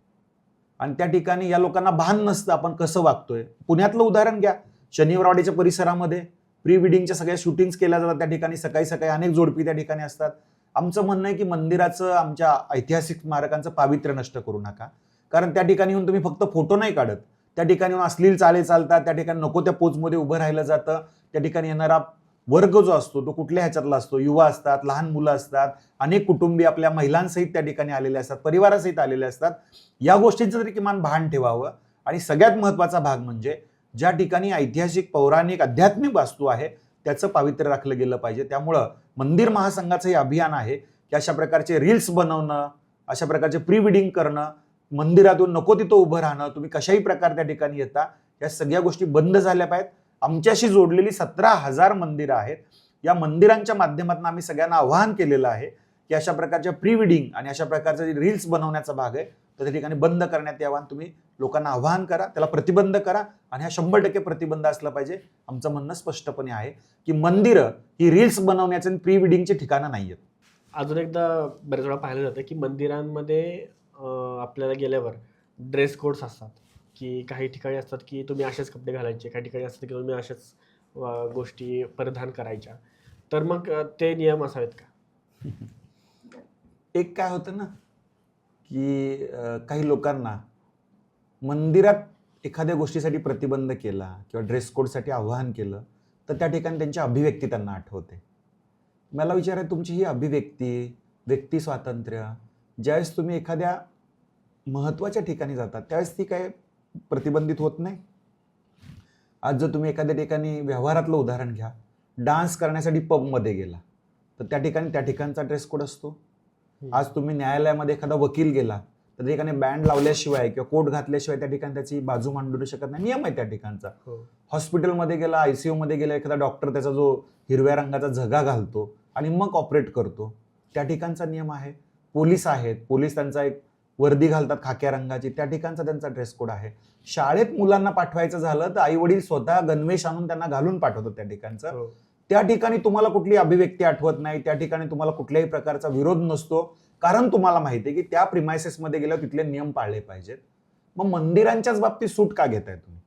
आणि त्या ठिकाणी या लोकांना भान नसतं आपण कसं वागतोय. पुण्यातलं उदाहरण घ्या, शनिवारवाडीच्या परिसरामध्ये प्री वेडिंगच्या सगळ्या शूटिंग्स केल्या जातात. त्या ठिकाणी सकाळी सकाळी अनेक जोडपी त्या ठिकाणी असतात. आमचं म्हणणं आहे की मंदिराचं, आमच्या ऐतिहासिक स्मारकांचं पावित्र्य नष्ट करू नका, कारण त्या ठिकाणी येऊन तुम्ही फक्त फोटो नाही काढत, त्या ठिकाणी येऊन अश्लील चाले चालतात, त्या ठिकाणी नको त्या पोजमध्ये उभं राहिलं जातं, त्या ठिकाणी येणारा वर्ग जो असतो तो कुठल्या ह्याच्यातला असतो, युवा असतात, लहान मुलं असतात, अनेक कुटुंबीय आपल्या महिलांसहित त्या ठिकाणी आलेले असतात, परिवारासहित आलेले असतात. या गोष्टींचं तरी किमान भान ठेवावं. आणि सगळ्यात महत्वाचा भाग म्हणजे ज्या ठिकाणी ऐतिहासिक, पौराणिक, आध्यात्मिक वास्तू आहे त्याचं पावित्र्य राखलं गेलं पाहिजे. त्यामुळं मंदिर महासंघाचं हे अभियान आहे की अशा प्रकारचे रील्स बनवणं, अशा प्रकारचे प्री वेडिंग करणं, मंदिरातून नको तिथं उभं राहणं, तुम्ही कशाही प्रकार त्या ठिकाणी येता, या सगळ्या गोष्टी बंद झाल्या पाहिजेत. आमच्याशी जोडलेली 17,000 मंदिरं आहेत. या मंदिरांच्या माध्यमातून आम्ही सगळ्यांना आवाहन केलेलं आहे की अशा प्रकारच्या प्री वेडिंग आणि अशा प्रकारचे रील्स बनवण्याचा भाग आहे तर त्या ठिकाणी बंद करण्यात यावं. तुम्ही लोकांना आवाहन करा, त्याला प्रतिबंध करा आणि हा 100% प्रतिबंध असला पाहिजे. आमचं म्हणणं स्पष्टपणे आहे की मंदिरं ही रील्स बनवण्याचे आणि प्री वेडिंगची ठिकाणं नाहीयेत. अजून एकदा बरेच वेळा पाहिलं जातं की मंदिरांमध्ये आपल्याला गेल्यावर ड्रेस कोड्स असतात, की काही ठिकाणी असतात की तुम्ही असेच कपडे घालायचे, काही ठिकाणी असतात की तुम्ही अशाच गोष्टी परिधान करायच्या. तर मग ते नियम असावेत का? एक काय होतं ना की काही लोकांना मंदिरात एखाद्या गोष्टीसाठी प्रतिबंध केला किंवा ड्रेस कोडसाठी आवाहन केलं तर त्या ठिकाणी त्यांची अभिव्यक्ती त्यांना आठवते. मला विचारायचं, तुमची ही अभिव्यक्ती, व्यक्ती स्वातंत्र्य, ज्यावेळेस तुम्ही एखाद्या महत्त्वाच्या ठिकाणी जातात त्यावेळेस ती काय प्रतिबंधित होत नाही? आज जर तुम्ही एखाद्या ठिकाणी व्यवहारातलं उदाहरण घ्या, डान्स करण्यासाठी पबमध्ये गेला तर त्या ठिकाणी त्या ठिकाणचा ड्रेस कोड असतो. आज तुम्ही न्यायालयामध्ये एखादा वकील गेला तर त्या ठिकाणी बँड लावल्याशिवाय किंवा कोट घातल्याशिवाय त्या ठिकाणी त्याची बाजू मांडू शकत नाही, नियम आहे त्या ठिकाणचा. हॉस्पिटलमध्ये गेला, ICU मध्ये गेला, एखादा डॉक्टर त्याचा जो हिरव्या रंगाचा झगा घालतो आणि मग ऑपरेट करतो, त्या ठिकाणचा नियम आहे. पोलीस आहेत, पोलीस त्यांचा एक वर्दी घालतात खाक्या रंगाची, त्या ठिकाणचा त्यांचा ड्रेस कोड आहे. शाळेत मुलांना पाठवायचं झालं तर आई वडील स्वतः गणवेश आणून त्यांना घालून पाठवतात त्या ठिकाणचा. त्या ठिकाणी तुम्हाला कुठली अभिव्यक्ती आठवत नाही, त्या ठिकाणी तुम्हाला कुठल्याही प्रकारचा विरोध नसतो, कारण तुम्हाला माहिती आहे की त्या प्रिमायसेसमध्ये गेल्यावर तिथले नियम पाळले पाहिजेत. मग मंदिरांच्याच बाबतीत सूट का घेताय तुम्ही?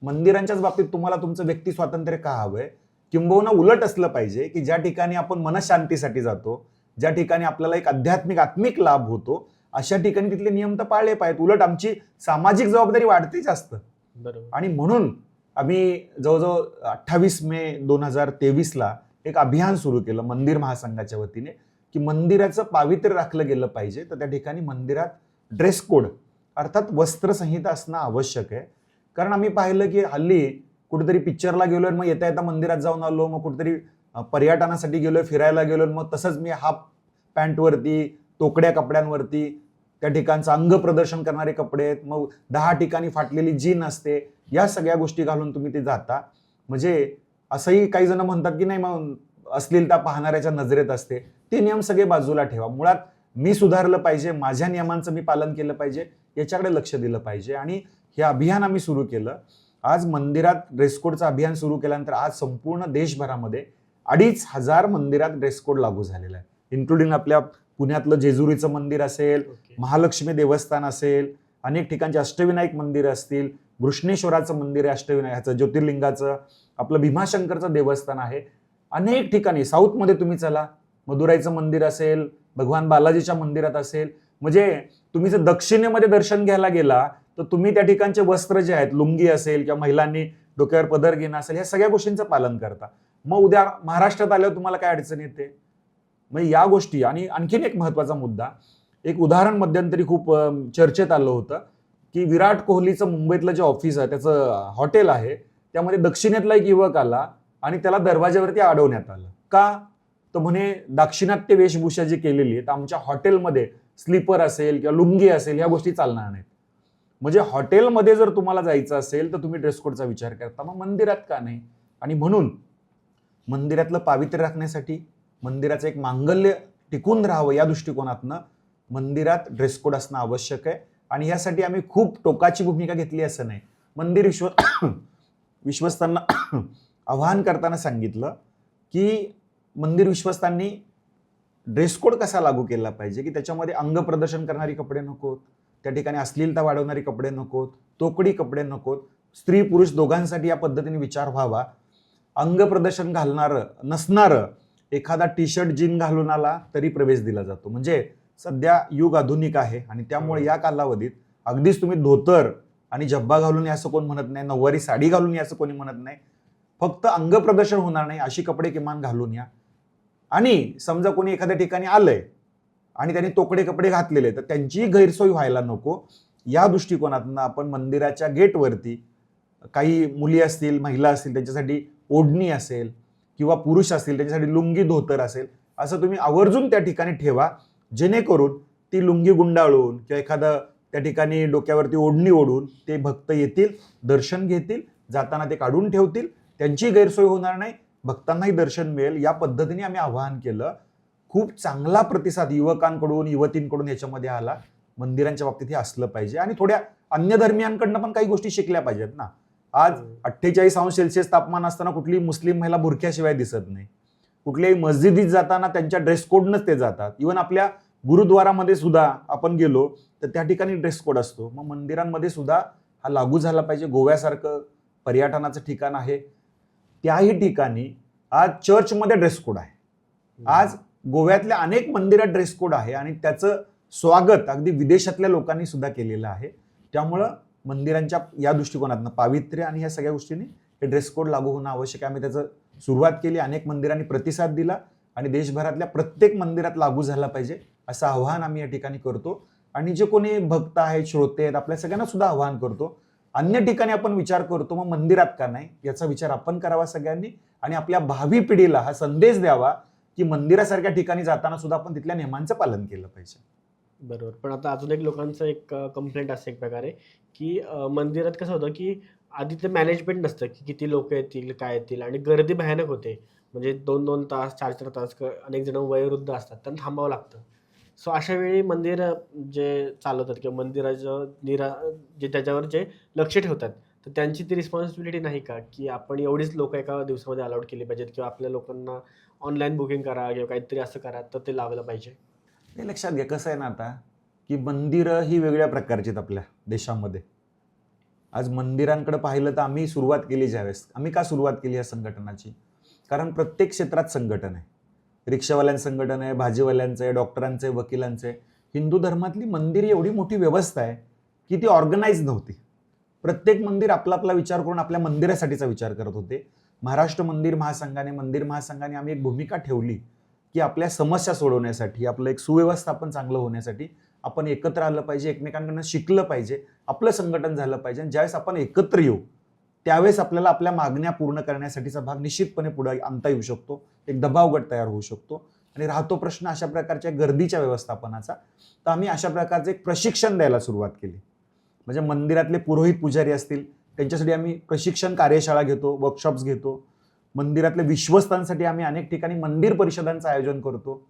मंदिरांच्याच बाबतीत तुम्हाला तुमचं व्यक्ती स्वातंत्र्य का हवंय? किंबहुना उलट असलं पाहिजे की ज्या ठिकाणी आपण मनशांतीसाठी जातो, ज्या ठिकाणी आपल्याला एक आध्यात्मिक लाभ होतो, अशा ठिकाणी तिथले नियम तर पाळले पाहिजेत. उलट आमची सामाजिक जबाबदारी वाढते जास्त. बरोबर. आणि म्हणून आम्ही जवळजवळ 28 मे 2023ला एक अभियान सुरू केलं मंदिर महासंघाच्या वतीने की मंदिराचं पावित्र्य राखलं गेलं पाहिजे. तर त्या ठिकाणी मंदिरात ड्रेस कोड अर्थात वस्त्रसंहिता असणं आवश्यक आहे. कारण आम्ही पाहिलं की हल्ली कुठेतरी पिक्चरला गेलोय, मग येता येता मंदिरात जाऊन आलो, मग कुठेतरी पर्यटनासाठी गेलोय, फिरायला गेलोय, मग तसंच मी हाफ पॅन्टवरती, तोकड्या कपड्यांवरती, त्या ठिकाणचं अंग प्रदर्शन करणारे कपडे आहेत, मग 10 ठिकाणी फाटलेली जीन असते, या सगळ्या गोष्टी घालून तुम्ही ते जाता. म्हणजे असंही काही जण म्हणतात की नाही मग अश्लीलता पाहणाऱ्याच्या नजरेत असते. ते नियम सगळे बाजूला ठेवा. मुळात मी सुधारलं पाहिजे, माझ्या नियमांचं मी पालन केलं पाहिजे, याच्याकडे लक्ष दिलं पाहिजे. आणि हे अभियान आम्ही सुरू केलं. आज मंदिरात ड्रेस कोडचं अभियान सुरू केल्यानंतर आज संपूर्ण देशभरामध्ये 2,500 मंदिरात ड्रेस कोड लागू झालेला आहे. इन्क्लुडिंग आपल्या पुण्यातलं जेजुरीचं मंदिर असेल, महालक्ष्मी देवस्थान असेल, अनेक ठिकाणचे अष्टविनायक मंदिर असतील, घृष्णेश्वराचं मंदिर आहे अष्टविनायकाचं, ज्योतिर्लिंगाचं, आपलं भीमाशंकरचं देवस्थान आहे. अनेक ठिकाणी साऊथमध्ये तुम्ही चला, मदुराईचं मंदिर असेल, भगवान बालाजीच्या मंदिरात असेल. म्हणजे तुम्ही जर दक्षिणेमध्ये दर्शन घ्यायला गेला तर तुम्ही त्या ठिकाणचे वस्त्र जे आहेत, लुंगी असेल किंवा महिलांनी डोक्यावर पदर घेणं असेल, ह्या सगळ्या गोष्टींचं पालन करता. मग उद्या महाराष्ट्रात आल्यावर तुम्हाला काय अडचण येते? म्हणजे या गोष्टी. आणि आणखीन एक महत्वाचा मुद्दा, एक उदाहरण मध्यंतरी खूप चर्चेत आलं होतं की विराट कोहलीचं मुंबईतलं जे ऑफिस आहे, त्याचं हॉटेल आहे, त्यामध्ये दक्षिणेतला एक युवक आला आणि त्याला दरवाज्यावरती अडवण्यात आलं. का? तर म्हणे दाक्षिणात्य वेशभूषा जी केलेली आहे तर आमच्या हॉटेलमध्ये स्लीपर असेल किंवा लुंगी असेल ह्या गोष्टी चालणार नाहीत. म्हणजे हॉटेलमध्ये जर तुम्हाला जायचं असेल तर तुम्ही ड्रेस कोडचा विचार करता, मग मंदिरात का नाही? आणि म्हणून मंदिरातलं पावित्र्य राखण्यासाठी, मंदिराचं एक मांगल्य टिकून राहावं या दृष्टिकोनातनं मंदिरात ड्रेस कोड असणं आवश्यक आहे. आणि यासाठी आम्ही खूप टोकाची भूमिका घेतली असं नाही. मंदिर विश्वस्तांना आवाहन करताना सांगितलं की मंदिर विश्वस्तांनी ड्रेस कोड कसा लागू केला पाहिजे की त्याच्यामध्ये अंग प्रदर्शन करणारी कपडे नकोत, त्या ठिकाणी अश्लीलता वाढवणारी कपडे नकोत, तोकडी कपडे नकोत. स्त्री पुरुष दोघांसाठी या पद्धतीने विचार व्हावा. अंग प्रदर्शन घालणारं नसणारं एखादा टी शर्ट जीन घालून आला तरी प्रवेश दिला जातो. म्हणजे सध्या युग आधुनिक आहे आणि त्यामुळे या कालावधीत अगदीच तुम्ही धोतर आणि जब्बा घालून या असं कोण म्हणत नाही, नऊवारी साडी घालून या असं कोणी म्हणत नाही. फक्त अंगप्रदर्शन होणार नाही अशी कपडे किमान घालून या. आणि समजा कोणी एखाद्या ठिकाणी आलंय आणि त्यांनी तोकडे कपडे घातलेले तर त्यांचीही गैरसोय व्हायला नको या दृष्टिकोनातून आपण मंदिराच्या गेटवरती काही मुली असतील, महिला असतील त्यांच्यासाठी ओढणी असेल किंवा पुरुष असतील त्यांच्यासाठी लुंगी धोतर असेल असं तुम्ही आवर्जून त्या ठिकाणी ठेवा, जेणेकरून ती लुंगी गुंडाळून किंवा एखादं त्या ठिकाणी डोक्यावरती ओढणी ओढून ते भक्त येतील, दर्शन घेतील, जाताना ते काढून ठेवतील, त्यांची गैरसोय होणार नाही, भक्तांनाही दर्शन मिळेल. या पद्धतीने आम्ही आवाहन केलं. खूप चांगला प्रतिसाद युवकांकडून, युवतींकडून याच्यामध्ये आला. मंदिरांच्या बाबतीत हे असलं पाहिजे आणि थोड्या अन्य धर्मियांकडनं पण काही गोष्टी शिकल्या पाहिजेत ना. आज 48°C तापमान असताना कुठली मुस्लिम महिला बुरख्याशिवाय दिसत नाही. कुठल्याही मस्जिदीत जाताना त्यांच्या ड्रेस कोडनच ते जातात. इव्हन आपल्या गुरुद्वारामध्ये सुद्धा आपण गेलो तर त्या ठिकाणी ड्रेस कोड असतो. मग मंदिरांमध्ये सुद्धा हा लागू झाला पाहिजे. गोव्यासारखं पर्यटनाचं ठिकाण आहे, त्याही ठिकाणी आज चर्चमध्ये ड्रेस कोड आहे. आज गोव्यातल्या अनेक मंदिरात ड्रेस कोड आहे आणि त्याचं स्वागत अगदी विदेशातल्या लोकांनी सुद्धा केलेलं आहे. त्यामुळं मंदिरांच्या या दृष्टिकोनातनं पावित्र्य आणि ह्या सगळ्या गोष्टींनी हे ड्रेस कोड लागू होणं आवश्यक आहे. आम्ही त्याचं सुरुवात केली, अनेक मंदिरांनी प्रतिसाद दिला आणि देशभरातल्या प्रत्येक मंदिरात लागू झाला पाहिजे असं आवाहन आम्ही या ठिकाणी करतो. आणि जे कोणी भक्त आहेत, श्रोते आहेत, आपल्या सगळ्यांना सुद्धा आवाहन करतो. अन्य ठिकाणी आपण विचार करतो, मग मंदिरात का नाही याचा विचार आपण करावा सगळ्यांनी आणि आपल्या भावी पिढीला हा संदेश द्यावा की मंदिरासारख्या ठिकाणी जाताना सुद्धा आपण तिथल्या नियमांचं पालन केलं पाहिजे. बरोबर. पण आता अजून एक लोकांचं एक कंप्लेंट असते एक प्रकारे, की मंदिरात कसं होतं, की आधी ते मॅनेजमेंट नसतं, की किती लोक येतील, काय येतील आणि गर्दी भयानक होते. म्हणजे 2-2 तास, 4-4 तास अनेक जण वयोवृद्ध असतात, त्यांना थांबावं लागतं. सो अशा वेळी मंदिर जे चालवतात किंवा मंदिराचं जे त्याच्यावर जे लक्ष ठेवतात, तर त्यांची ती रिस्पॉन्सिबिलिटी नाही का, की आपण एवढीच लोकं एका दिवसामध्ये अलाउड केली पाहिजेत किंवा आपल्या लोकांना ऑनलाईन बुकिंग करा किंवा काहीतरी असं करा, तर ते लावलं पाहिजे? हे लक्षात घ्या, कसं आहे ना आता की मंदिरं ही वेगळ्या प्रकारची आहेत आपल्या देशामध्ये. आज मंदिरांकडे पाहिलं तर आम्ही सुरुवात केली ज्यावेळेस, आम्ही का सुरुवात केली या संघटनाची? कारण प्रत्येक क्षेत्रात संघटन आहे. रिक्षावाल्यांचं संघटन आहे, भाजीवाल्यांचं आहे, डॉक्टरांचं आहे, वकिलांचं आहे. हिंदू धर्मातली मंदिर एवढी मोठी व्यवस्था आहे की ती ऑर्गनाईज नव्हती. प्रत्येक मंदिर आपला आपला विचार करून आपल्या मंदिरासाठीचा विचार करत होते. महाराष्ट्र मंदिर महासंघाने आम्ही एक भूमिका ठेवली की आपल्या समस्या सोडवण्यासाठी, आपलं एक सुव्यवस्थापन चांगलं होण्यासाठी आपण एकत्र आलं पाहिजे, एकमेकांकडून शिकलं पाहिजे, आपलं संघटन झालं पाहिजे. आणि ज्यावेळेस आपण एकत्र येऊ त्यावेळेस आपल्याला आपल्या मागण्या पूर्ण करण्यासाठीचा भाग निश्चितपणे पुढे आणता येऊ शकतो. एक दबाव गट तयार होऊ शकतो आणि राहतो प्रश्न अशा प्रकारच्या गर्दीच्या व्यवस्थापनाचा. तर आम्ही अशा प्रकारचं एक प्रशिक्षण द्यायला सुरुवात केली. म्हणजे मंदिरातले पुरोहित पुजारी असतील त्यांच्यासाठी आम्ही प्रशिक्षण कार्यशाळा घेतो, वर्कशॉप्स घेतो. मंदिरातल्या विश्वस्तांसाठी आम्ही अनेक ठिकाणी मंदिर परिषदांचं आयोजन करतो.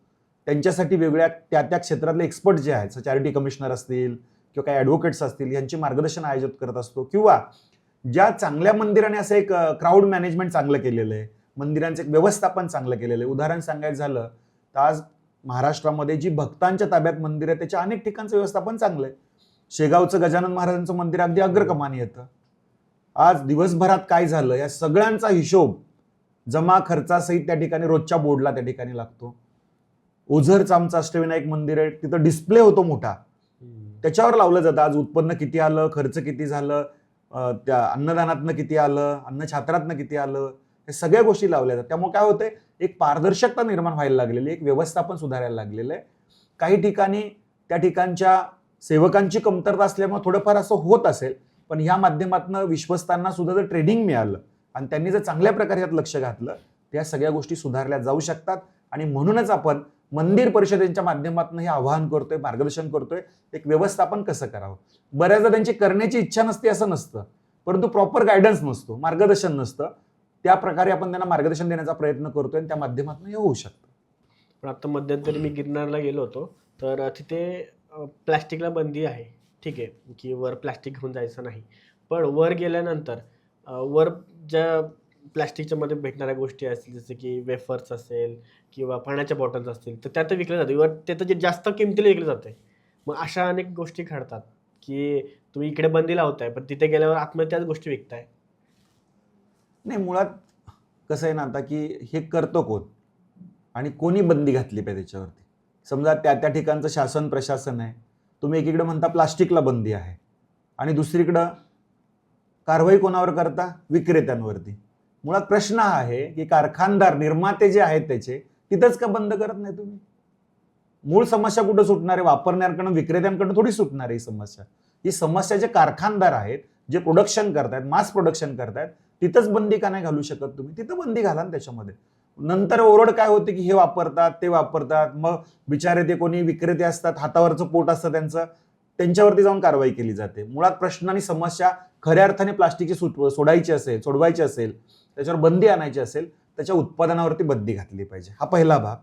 त्यांच्यासाठी वेगळ्या त्या त्या क्षेत्रातले एक्सपर्ट जे आहेत, चॅरिटी कमिशनर असतील किंवा काही ॲडव्होकेट्स असतील, यांची मार्गदर्शन आयोजित करत असतो. किंवा ज्या चांगल्या मंदिराने असं एक क्राऊड मॅनेजमेंट चांगलं केलेलं आहे, मंदिरांचं एक व्यवस्थापन चांगलं केलेलं आहे. उदाहरण सांगायचं झालं तर आज महाराष्ट्रामध्ये जी भक्तांच्या ताब्यात मंदिर आहे त्याच्या अनेक ठिकाणचं व्यवस्थापन चांगलं आहे. शेगावचं गजानन महाराजांचं मंदिर अगदी अग्रक्रमाने येतं. आज दिवसभरात काय झालं या सगळ्यांचा हिशोब जमा खर्चासहित त्या ठिकाणी रोजच्या बोर्डला त्या ठिकाणी लागतो. ओझरचं आमचं अष्टविनायक मंदिर आहे, तिथं डिस्प्ले होतो मोठा, त्याच्यावर लावलं जातं आज उत्पन्न किती आलं, खर्च किती झालं, त्या अन्नदानातनं किती आलं, अन्नछात्रातनं किती आलं, हे सगळ्या गोष्टी लावल्या जातात. त्यामुळे काय होतंय, एक पारदर्शकता निर्माण व्हायला लागलेली, एक व्यवस्थापन सुधारायला लागलेलं आहे. काही ठिकाणी त्या ठिकाणच्या सेवकांची कमतरता असल्यामुळे थोडंफार असं होत असेल, पण ह्या माध्यमातून विश्वस्तांना सुद्धा जर ट्रेनिंग मिळालं आणि त्यांनी जर चांगल्या प्रकारे यात लक्ष घातलं त्या सगळ्या गोष्टी सुधारल्या जाऊ शकतात. आणि म्हणूनच आपण मंदिर परिषदेच्या माध्यमातून हे आवाहन करतोय, मार्गदर्शन करतोय, एक व्यवस्थापन कसं करावं. बऱ्याचदा त्यांची करण्याची इच्छा नसते असं नसतं, परंतु प्रॉपर गायडन्स नसतो, मार्गदर्शन नसतं. त्या प्रकारे आपण त्यांना मार्गदर्शन देण्याचा प्रयत्न करतोय आणि त्या माध्यमातून हे होऊ शकतं. पण आता मध्यंतरी मी गिरनारला गेलो होतो, तर तिथे प्लॅस्टिकला बंदी आहे. ठीक आहे, की वर प्लॅस्टिक घेऊन जायचं नाही. पण वर गेल्यानंतर वर ज्या प्लॅस्टिकच्या मध्ये भेटणाऱ्या गोष्टी असतील, जसं की वेफर्स असेल किंवा पाण्याच्या बॉटल्स असतील, तर त्यात विकल्या जाते. वर ते तर जे जास्त किमतीला विकलं जाते. मग अशा अनेक गोष्टी घडतात की तुम्ही इकडे बंदी लावताय पण तिथे गेल्यावर आतमध्ये त्याच गोष्टी विकताय. नाही, मुळात कसं आहे ना आता की हे करतो कोण आणि कोणी बंदी घातली पाहिजे त्याच्यावरती. समजा त्या त्या ठिकाणचं शासन प्रशासन आहे, तुम्ही एकीकडे म्हणता प्लास्टिकला बंदी आहे आणि दुसरीकडं कारवाई कोणावर करता, विक्रेत्यांवरती. मुळात प्रश्न हा आहे की कारखानदार निर्माते जे आहेत त्याचे तिथंच का बंद करत नाही तुम्ही? मूळ समस्या कुठं सुटणार आहे? वापरणाऱ्यांकडून विक्रेत्यांकडून थोडी सुटणार आहे ही समस्या जे कारखानदार आहेत, जे प्रोडक्शन करतायत, मास प्रोडक्शन करतायत, तिथंच बंदी का नाही घालू शकत तुम्ही? तिथं बंदी घाला ना त्याच्यामध्ये. नंतर ओरड काय होते की हे वापरतात ते वापरतात, मग बिचारे ते कोणी विक्रेते असतात, हातावरचं पोट असतं त्यांच्यावरती जाऊन कारवाई केली जाते. मुळात प्रश्न आणि समस्या खऱ्या अर्थाने प्लास्टिकची सोडवायची असेल, त्याच्यावर बंदी आणायची असेल, त्याच्या उत्पादनावरती बंदी घातली पाहिजे. हा पहिला भाग.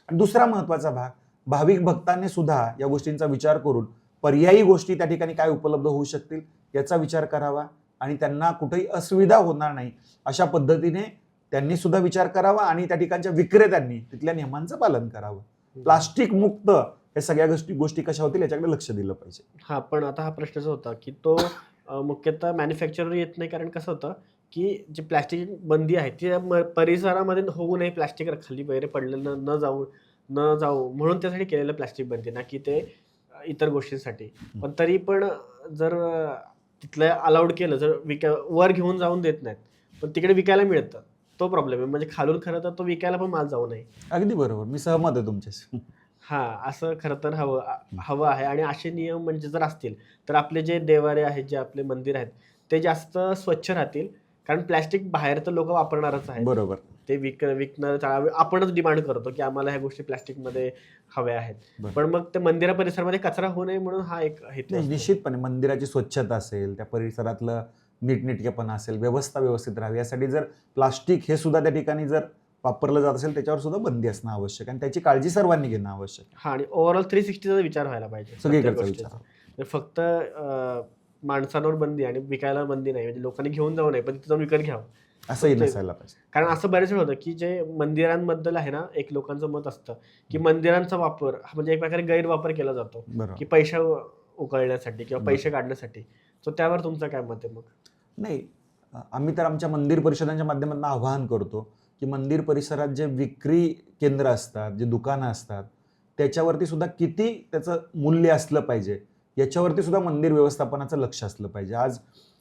आणि दुसरा महत्वाचा भाग, भाविक भक्तांनी सुद्धा या गोष्टींचा विचार करून पर्यायी गोष्टी त्या ठिकाणी काय उपलब्ध होऊ शकतील याचा विचार करावा आणि त्यांना कुठेही असुविधा होणार नाही अशा पद्धतीने त्यांनी सुद्धा विचार करावा आणि त्या ठिकाणच्या विक्रेत्यांनी तिथल्या नियमांचं पालन करावं. प्लास्टिक मुक्त हे सगळ्या गोष्टी कशा होतील याच्याकडे लक्ष दिलं पाहिजे. हा, पण आता हा प्रश्नच होता की तो मुख्यतः मॅन्युफॅक्चरर येत नाही, कारण कसं होतं की जी प्लॅस्टिक बंदी आहे ती परिसरामध्ये होऊ नये, प्लॅस्टिक खाली वगैरे पडलेलं न जाऊ म्हणून त्यासाठी केलेलं प्लॅस्टिक बंदी, ना की ते इतर गोष्टींसाठी. पण तरी पण जर तिथलं अलाउड केलं, जर वर घेऊन जाऊन देत नाहीत पण तिकडे विकायला मिळतं, तो प्रॉब्लेम आहे. म्हणजे खालून खरं तर तो विकायला पण माल जाऊ नये. अगदी बरोबर, मी सहमत आहे तुमच्याशी. हा, असं खरं तर हवं आहे. आणि असे नियम म्हणजे जर असतील तर आपले जे देवारे आहेत, जे आपले मंदिर आहेत, ते जास्त स्वच्छ राहतील. कारण प्लॅस्टिक बाहेर तर लोक वापरणारच आहेत. बरोबर. ते विकणं आपणच डिमांड करतो की आम्हाला ह्या गोष्टी प्लॅस्टिकमध्ये हव्या आहेत. पण मग ते मंदिरा परिसरामध्ये कचरा होऊ नये म्हणून हा एक हेतू असतो. निश्चितपणे मंदिराची स्वच्छता असेल, त्या परिसरातलं नीटनेटकेपणा असेल, व्यवस्था व्यवस्थित राहावी यासाठी जर प्लास्टिक हे सुद्धा त्या ठिकाणी जर वापरलं जात असेल त्याच्यावर सुद्धा बंदी असणं आवश्यक आणि त्याची काळजी सर्वांनी घेणं आवश्यक. हा, आणि ओव्हरऑल 360चा विचार व्हायला पाहिजे सगळीकडचा विचार. फक्त माणसांवर बंदी आणि विकायला बंदी नाही, म्हणजे लोकांनी घेऊन जाऊ नये पण तिथं जाऊन विकत घ्यावं असंही नसायला पाहिजे. कारण असं बरेच वेळ होतं की जे मंदिरांबद्दल आहे ना, एक लोकांचं मत असतं की मंदिरांचा वापर म्हणजे एक प्रकारे गैरवापर केला जातो की पैसा उकळण्यासाठी किंवा पैसे काढण्यासाठी. तर त्यावर तुमचं काय मत आहे? मग नाही, आम्ही तर आमच्या मंदिर परिषदांच्या माध्यमातून आवाहन करतो की मंदिर परिसरात जे विक्री केंद्र असतात, जे दुकानं असतात, त्याच्यावरती सुद्धा किती त्याचं मूल्य असलं पाहिजे याच्यावरती सुद्धा मंदिर व्यवस्थापनाचं लक्ष असलं पाहिजे. आज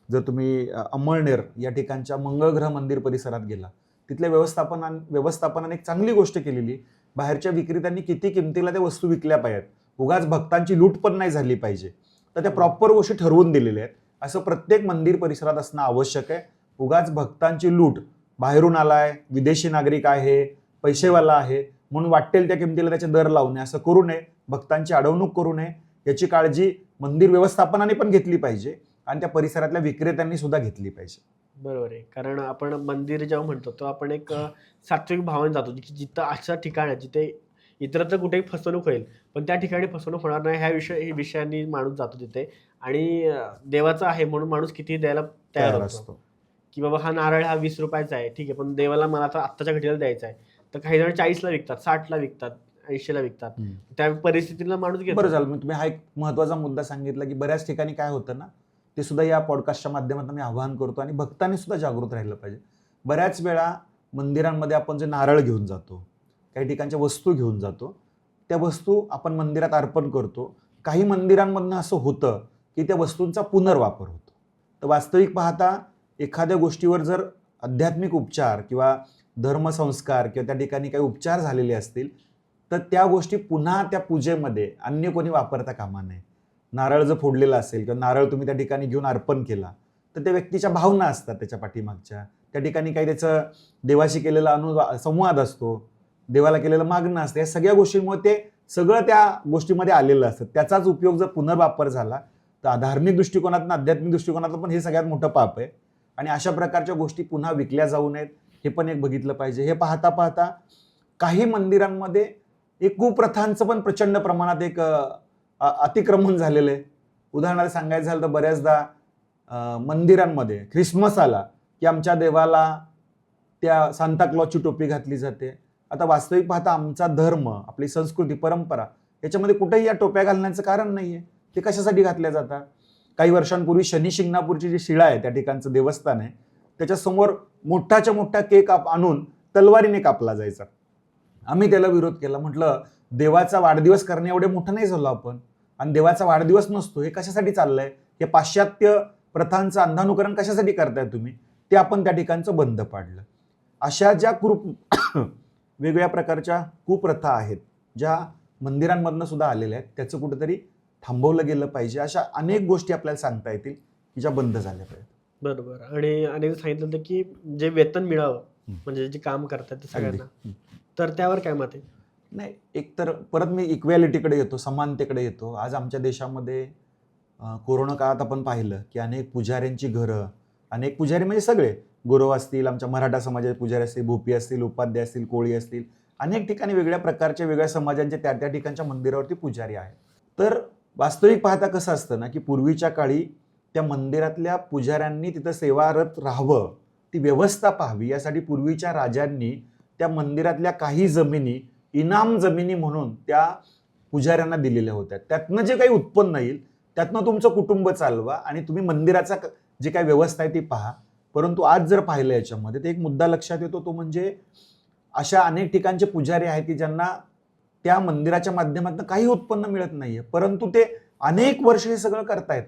जर तुम्ही अमळनेर या ठिकाणच्या मंगळग्रह मंदिर परिसरात गेला, तिथल्या व्यवस्थापनाने एक चांगली गोष्ट केलेली. बाहेरच्या विक्रेत्यांनी किती किमतीला त्या वस्तू विकल्या पाहिजेत, उगाच भक्तांची लूट पण नाही झाली पाहिजे, तर त्या प्रॉपर गोष्टी ठरवून दिलेल्या आहेत. असं प्रत्येक मंदिर परिसरात असणं आवश्यक आहे. उगाच भक्तांची लूट, बाहेरून आलाय, विदेशी नागरिक आहे, पैसेवाला आहे म्हणून वाटेल त्या किमतीला त्याचे दर लावणे असं करू नये. भक्तांची अडवणूक करू नये याची काळजी मंदिर व्यवस्थापनाने पण घेतली पाहिजे आणि त्या परिसरातल्या विक्रेत्यांनी सुद्धा घेतली पाहिजे. बरोबर आहे. कारण आपण मंदिर जेव्हा म्हणतो तो आपण एक सात्विक भावने जातो की जिथं असं ठिकाण आहे जिथे इतरत्र कुठेही फसवणूक होईल पण त्या ठिकाणी फसवणूक होणार नाही ह्या विषयाने माणूस जातो तिथे. आणि देवाचं आहे म्हणून माणूस किती द्यायला तयार असतो की बाबा हा नारळ हा 20 रुपयाचा आहे, ठीक आहे, पण देवाला मला आता आत्ताच्या घडीला द्यायचा आहे. तर काही जण 40ला विकतात, 60ला विकतात, 80ला विकतात. त्या परिस्थितीला माणूस घेतो. बरं झालं तुम्ही हा एक महत्वाचा मुद्दा सांगितला की बऱ्याच ठिकाणी काय होतं ना, ते सुद्धा या पॉडकास्टच्या माध्यमातून मी आवाहन करतो आणि भक्तांनी सुद्धा जागृत राहिलं पाहिजे. बऱ्याच वेळा मंदिरांमध्ये आपण जे नारळ घेऊन जातो, काही ठिकाणच्या वस्तू घेऊन जातो, त्या वस्तू आपण मंदिरात अर्पण करतो. काही मंदिरांमधनं असं होतं की त्या वस्तूंचा पुनर्वापर होतो. तर वास्तविक पाहता एखाद्या गोष्टीवर जर आध्यात्मिक उपचार किंवा धर्मसंस्कार किंवा त्या ठिकाणी काही उपचार झालेले असतील तर त्या गोष्टी पुन्हा त्या पूजेमध्ये अन्य कोणी वापरता कामा नये. नारळ जर फोडलेला असेल किंवा नारळ तुम्ही त्या ठिकाणी घेऊन अर्पण केला तर त्या व्यक्तीच्या भावना असतात त्याच्या पाठीमागच्या, त्या ठिकाणी काही त्याचं देवाशी केलेला संवाद असतो, देवाला केलेलं मागणं असतं. या सगळ्या गोष्टींमुळे ते सगळं त्या गोष्टीमध्ये आलेलं असतं. त्याचाच उपयोग जर पुनर्वापर झाला तर धार्मिक दृष्टिकोनातून, आध्यात्मिक दृष्टिकोनातून पण हे सगळ्यात मोठं पाप आहे. आणि अशा प्रकारच्या गोष्टी पुन्हा विकल्या जाऊ नयेत हे पण एक बघितलं पाहिजे. हे पाहता पाहता काही मंदिरांमध्ये एक कुप्रथांचं पण प्रचंड प्रमाणात एक अतिक्रमण झालेलं आहे. उदाहरणार्थ सांगायचं झालं तर बऱ्याचदा मंदिरांमध्ये ख्रिसमस आला की आमच्या देवाला त्या सांताक्लॉजची टोपी घातली जाते. आता वास्तविक पाहता आमचा धर्म, आपली संस्कृती, परंपरा याच्यामध्ये कुठेही या टोप्या घालण्याचं कारण नाहीये. ते कशासाठी घातल्या जातात? काही वर्षांपूर्वी शनी शिंगणापूरची जी शिळा आहे, त्या ठिकाणचं देवस्थान आहे, त्याच्यासमोर मोठाच्या मोठा केक आणून तलवारीने कापला जायचा. आम्ही त्याला विरोध केला. म्हटलं देवाचा वाढदिवस करणे एवढे मोठं नाही झालो आपण, आणि देवाचा वाढदिवस नसतो, हे कशासाठी चाललंय? हे पाश्चात्य प्रथांचं अंधानुकरण कशासाठी करताय तुम्ही? ते आपण त्या ठिकाणचं बंद पाडलं. अशा ज्या वेगवेगळ्या प्रकारच्या कुप्रथा आहेत ज्या मंदिरांमधनं सुद्धा आलेल्या आहेत त्याचं कुठेतरी थांबवलं गेलं पाहिजे. अशा अनेक गोष्टी आपल्याला सांगता येतील की ज्या बंद झाल्या पाहिजेत. बरोबर. आणि अनेक सांगितलं होतं की जे वेतन मिळावं, म्हणजे जे काम करतात ते सगळ्यांना, तर त्यावर काय मत आहे? नाही, एक तर परत मी इक्वॅलिटीकडे येतो, समानतेकडे येतो. आज आमच्या देशामध्ये कोरोना काळात आपण पाहिलं की अनेक पुजाऱ्यांची घरं, अनेक पुजारी म्हणजे सगळे गुरव असतील, आमच्या मराठा समाजाचे पुजारी असतील, भोपी असतील, उपाध्ये असतील, कोळी असतील, अनेक ठिकाणी वेगळ्या प्रकारच्या वेगळ्या समाजांचे त्या त्या ठिकाणच्या मंदिरावरती पुजारी आहेत. तर वास्तविक पाहता कसं असतं ना की पूर्वीच्या काळी त्या मंदिरातल्या पुजाऱ्यांनी तिथं सेवारत राहावं, ती व्यवस्था पाहावी, यासाठी पूर्वीच्या राजांनी त्या मंदिरातल्या काही जमिनी इनाम जमिनी म्हणून त्या पुजाऱ्यांना दिलेल्या होत्या. त्यातनं जे काही उत्पन्न येईल त्यातनं तुमचं कुटुंब चालवा आणि तुम्ही मंदिराचा जे काही व्यवस्था आहे ती पहा. परंतु आज जर पाहिलं याच्यामध्ये तर एक मुद्दा लक्षात येतो, तो म्हणजे अशा अनेक ठिकाणचे पुजारी आहेत की ज्यांना त्या मंदिराच्या माध्यमातून काही उत्पन्न मिळत नाहीये, परंतु ते अनेक वर्ष हे सगळं करतायत.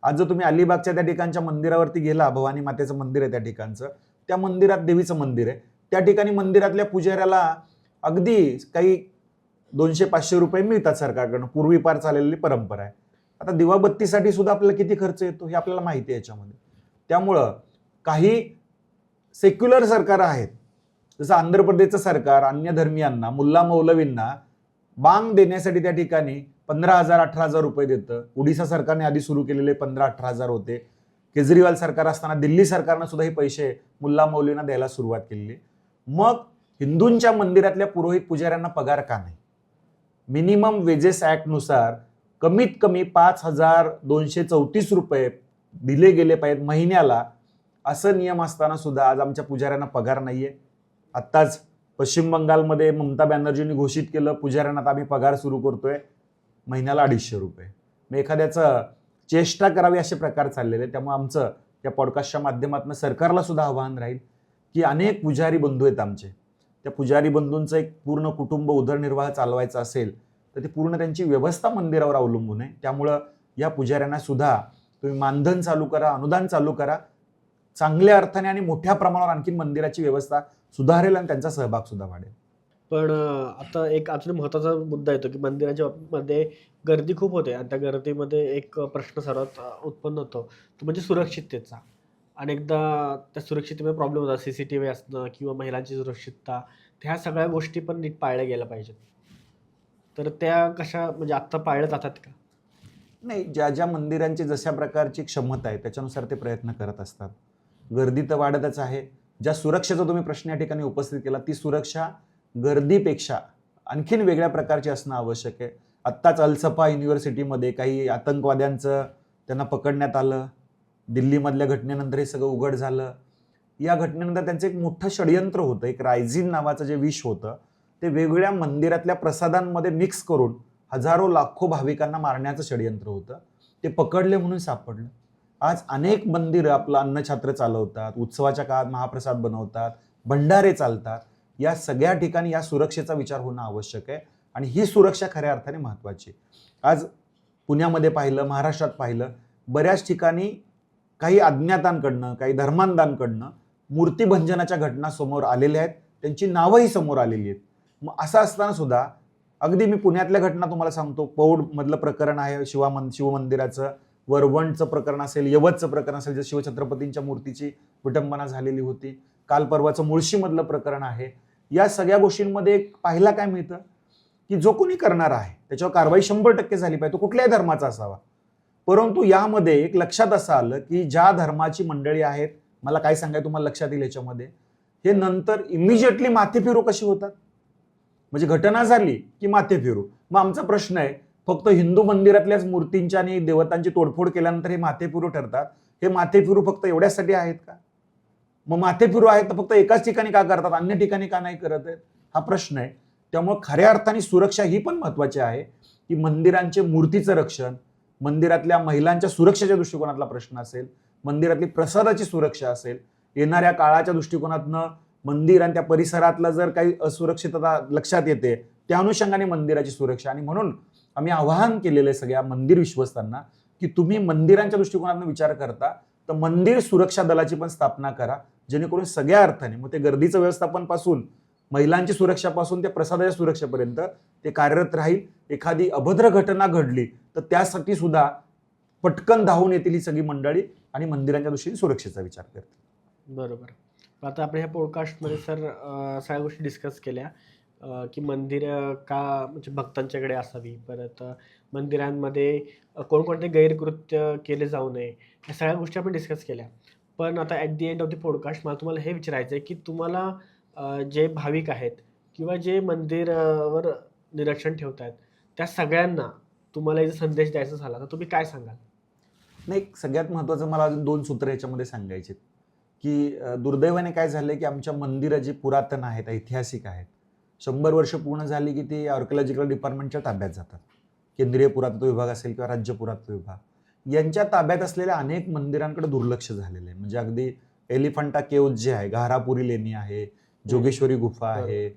आज जर तुम्ही अलिबागच्या त्या ठिकाणच्या मंदिरावरती गेला, भवानी मातेचं मंदिर आहे त्या ठिकाणचं, त्या मंदिरात देवीचं मंदिर आहे, त्या ठिकाणी मंदिरातल्या पुजाऱ्याला अगदी काही 200-500 रुपये मिळतात सरकारकडून. पूर्वीपार चाललेली परंपरा आहे. आता दिवाबत्तीसाठी सुद्धा आपल्याला किती खर्च येतो हे आपल्याला माहिती आहे याच्यामध्ये. त्यामुळं काही सेक्युलर सरकार आहेत, जसं आंध्र प्रदेशचं सरकार अन्य धर्मियांना, मुल्ला मौलवींना बांग देण्यासाठी त्या ठिकाणी 15,000-18,000 रुपये देतं. ओडिशा सरकारने आधी सुरू केलेले 15,000-18,000 होते. केजरीवाल सरकार असताना दिल्ली सरकारनं सुद्धा हे पैसे मुल्ला मौलवींना द्यायला सुरुवात केलेली. मग हिंदूंच्या मंदिरातल्या पुरोहित पुजाऱ्यांना पगार का नाही? मिनिमम वेजेस ॲक्टनुसार कमीत कमी 5,234 रुपये दिले गेले पाहिजेत महिन्याला, असं नियम असताना सुद्धा आज आमच्या पुजाऱ्यांना पगार नाहीये. आत्ताच पश्चिम बंगालमध्ये ममता बॅनर्जींनी घोषित केलं, पुजाऱ्यांना आता आम्ही पगार सुरू करतोय महिन्याला 250 रुपये. मग एखाद्याचं चेष्टा करावी असे प्रकार चाललेले. त्यामुळे आमचं या पॉडकास्टच्या माध्यमातून सरकारला सुद्धा आव्हान राहील की अनेक पुजारी बंधू आहेत आमचे, त्या पुजारी बंधूंचं एक पूर्ण कुटुंब उदरनिर्वाह चालवायचा असेल तर ती पूर्ण त्यांची व्यवस्था मंदिरावर अवलंबून आहे. त्यामुळं या पुजाऱ्यांना सुद्धा तुम्ही मानधन चालू करा, अनुदान चालू करा, चांगल्या अर्थाने आणि मोठ्या प्रमाणावर आणखी मंदिराची व्यवस्था सुधारेल आणि त्यांचा सहभाग सुद्धा वाढेल. पण आता एक अजून महत्त्वाचा मुद्दा येतो की मंदिराच्या मध्ये गर्दी खूप होते आणि त्या गर्दीमध्ये एक प्रश्न सर्वात उत्पन्न होतो, तो म्हणजे सुरक्षिततेचा. अनेकदा त्या सुरक्षिततेमध्ये प्रॉब्लेम होतात, CCTV असणं किंवा महिलांची सुरक्षितता, ह्या सगळ्या गोष्टी पण नीट पाळल्या गेल्या पाहिजेत. तर त्या कशा म्हणजे आत्ता पाळल्या जातात का? नाही, ज्या ज्या मंदिरांची जशा प्रकारची क्षमता आहे त्याच्यानुसार ते प्रयत्न करत असतात. गर्दी तर वाढतच आहे. ज्या सुरक्षेचा तुम्ही प्रश्न या ठिकाणी उपस्थित केला, ती सुरक्षा गर्दीपेक्षा आणखीन वेगळ्या प्रकारची असणं आवश्यक आहे. आत्ताच अलसफा युनिव्हर्सिटीमध्ये काही आतंकवाद्यांचं त्यांना पकडण्यात आलं. दिल्लीमधल्या घटनेनंतर हे सगळं उघड झालं. या घटनेनंतर त्यांचं एक मोठं षडयंत्र होतं. एक रायझिन नावाचं जे विष होतं ते वेगवेगळ्या मंदिरातल्या प्रसादांमध्ये मिक्स करून हजारो लाखो भाविकांना मारण्याचं षडयंत्र होतं. ते पकडले म्हणून सापडलं. आज अनेक मंदिरं आपलं अन्नछत्र चालवतात, उत्सवाच्या काळात महाप्रसाद बनवतात, भंडारे चालतात. या सगळ्या ठिकाणी या सुरक्षेचा विचार होणं आवश्यक आहे आणि ही सुरक्षा खऱ्या अर्थाने महत्त्वाची. आज पुण्यामध्ये पाहिलं, महाराष्ट्रात पाहिलं, बऱ्याच ठिकाणी काही अज्ञातांकडनं, काही धर्मांधांकडनं मूर्तीभंजनाच्या घटना समोर आलेल्या आहेत, त्यांची नावंही समोर आलेली आहेत. मग असं असताना सुद्धा अगदी मी पुण्यातल्या घटना तुम्हाला सांगतो. पौडमधलं प्रकरण आहे शिवमंदिराचं, वरवणचं प्रकरण असेल, यवतचं प्रकरण असेल, जे शिवछत्रपतींच्या मूर्तीची विटंबना झालेली होती. काल परवाचं मुळशीमधलं प्रकरण आहे. या सगळ्या गोष्टींमध्ये पाहायला काय मिळतं की जो कोणी करणार आहे त्याच्यावर कारवाई 100% झाली पाहिजे, तो कुठल्याही धर्माचा असावा. परंतु यामध्ये एक लक्षात असं आलं की ज्या धर्माची मंडळी आहेत, मला काय सांगायचं तुम्हाला लक्षात येईल याच्यामध्ये, हे नंतर इमिजिएटली माथे फिरू कशी होतात. म्हणजे घटना झाली की माथे फिरू. मग आमचा प्रश्न आहे, फक्त हिंदू मंदिरातल्याच मूर्तींच्या आणि देवतांची तोडफोड केल्यानंतर हे माथे फिरू ठरतात. हे माथे फिरू फक्त एवढ्यासाठी आहेत का? मग माथे फिरू आहेत तर फक्त एकाच ठिकाणी का करतात, अन्य ठिकाणी का नाही करत आहेत, हा प्रश्न आहे. त्यामुळे खऱ्या अर्थाने सुरक्षा ही पण महत्त्वाची आहे की मंदिरांचे मूर्तीचं रक्षण, मंदिरातल्या महिलांच्या सुरक्षेच्या दृष्टिकोनातला प्रश्न असेल, मंदिरातली प्रसादाची सुरक्षा असेल, येणाऱ्या काळाच्या दृष्टिकोनातनं मंदिर आणि त्या परिसरातलं जर काही असुरक्षितता लक्षात येते त्या अनुषंगाने मंदिराची सुरक्षा. आणि म्हणून आम्ही आवाहन केलेलं आहे सगळ्या मंदिर विश्वस्तांना की तुम्ही मंदिरांच्या दृष्टिकोनातून विचार करता तर मंदिर सुरक्षा दलाची पण स्थापना करा, जेणेकरून सगळ्या अर्थाने, मग ते गर्दीचं व्यवस्थापन पासून, महिलांची सुरक्षापासून ते प्रसादाच्या सुरक्षेपर्यंत ते कार्यरत राहील. एखादी अभद्र घटना घडली तर त्यासाठी सुद्धा पटकन धावून येतील ही सगळी मंडळी आणि मंदिरांच्या दृष्टीने सुरक्षेचा विचार करतील. बरोबर. आता आपण ह्या पॉडकास्टमध्ये सर सगळ्या गोष्टी डिस्कस केल्या, की मंदिर का म्हणजे भक्तांच्याकडे असावी, परत मंदिरांमध्ये कोणकोणते गैरकृत्य केले जाऊ नये, ह्या सगळ्या गोष्टी आपण डिस्कस केल्या. पण आता at the end of the podcast मला तुम्हाला हे विचारायचं आहे, की तुम्हाला जे भाविक आहेत किंवा जे मंदिरावर निरीक्षण ठेवत आहेत त्या सगळ्यांना तुम्हाला एक संदेश द्यायचा झाला तर तुम्ही काय सांगाल? नाही, सगळ्यात महत्त्वाचं मला अजून 2 सूत्र याच्यामध्ये सांगायचे, की दुर्दैवाने काय झालंय, की आमच्या मंदिरं जी पुरातन आहेत, ऐतिहासिक आहेत, 100 वर्ष पूर्ण झाली की ते आर्किओलॉजिकल डिपार्टमेंटच्या ताब्यात जातात. केंद्रीय पुरातत्व विभाग असेल किंवा राज्य पुरातत्व विभाग यांच्या ताब्यात असलेल्या अनेक मंदिरांकडे दुर्लक्ष झालेलं आहे. म्हणजे अगदी एलिफंटा केव्ज जे आहे, घारापुरी लेणी आहे, जोगेश्वरी गुफा आहे,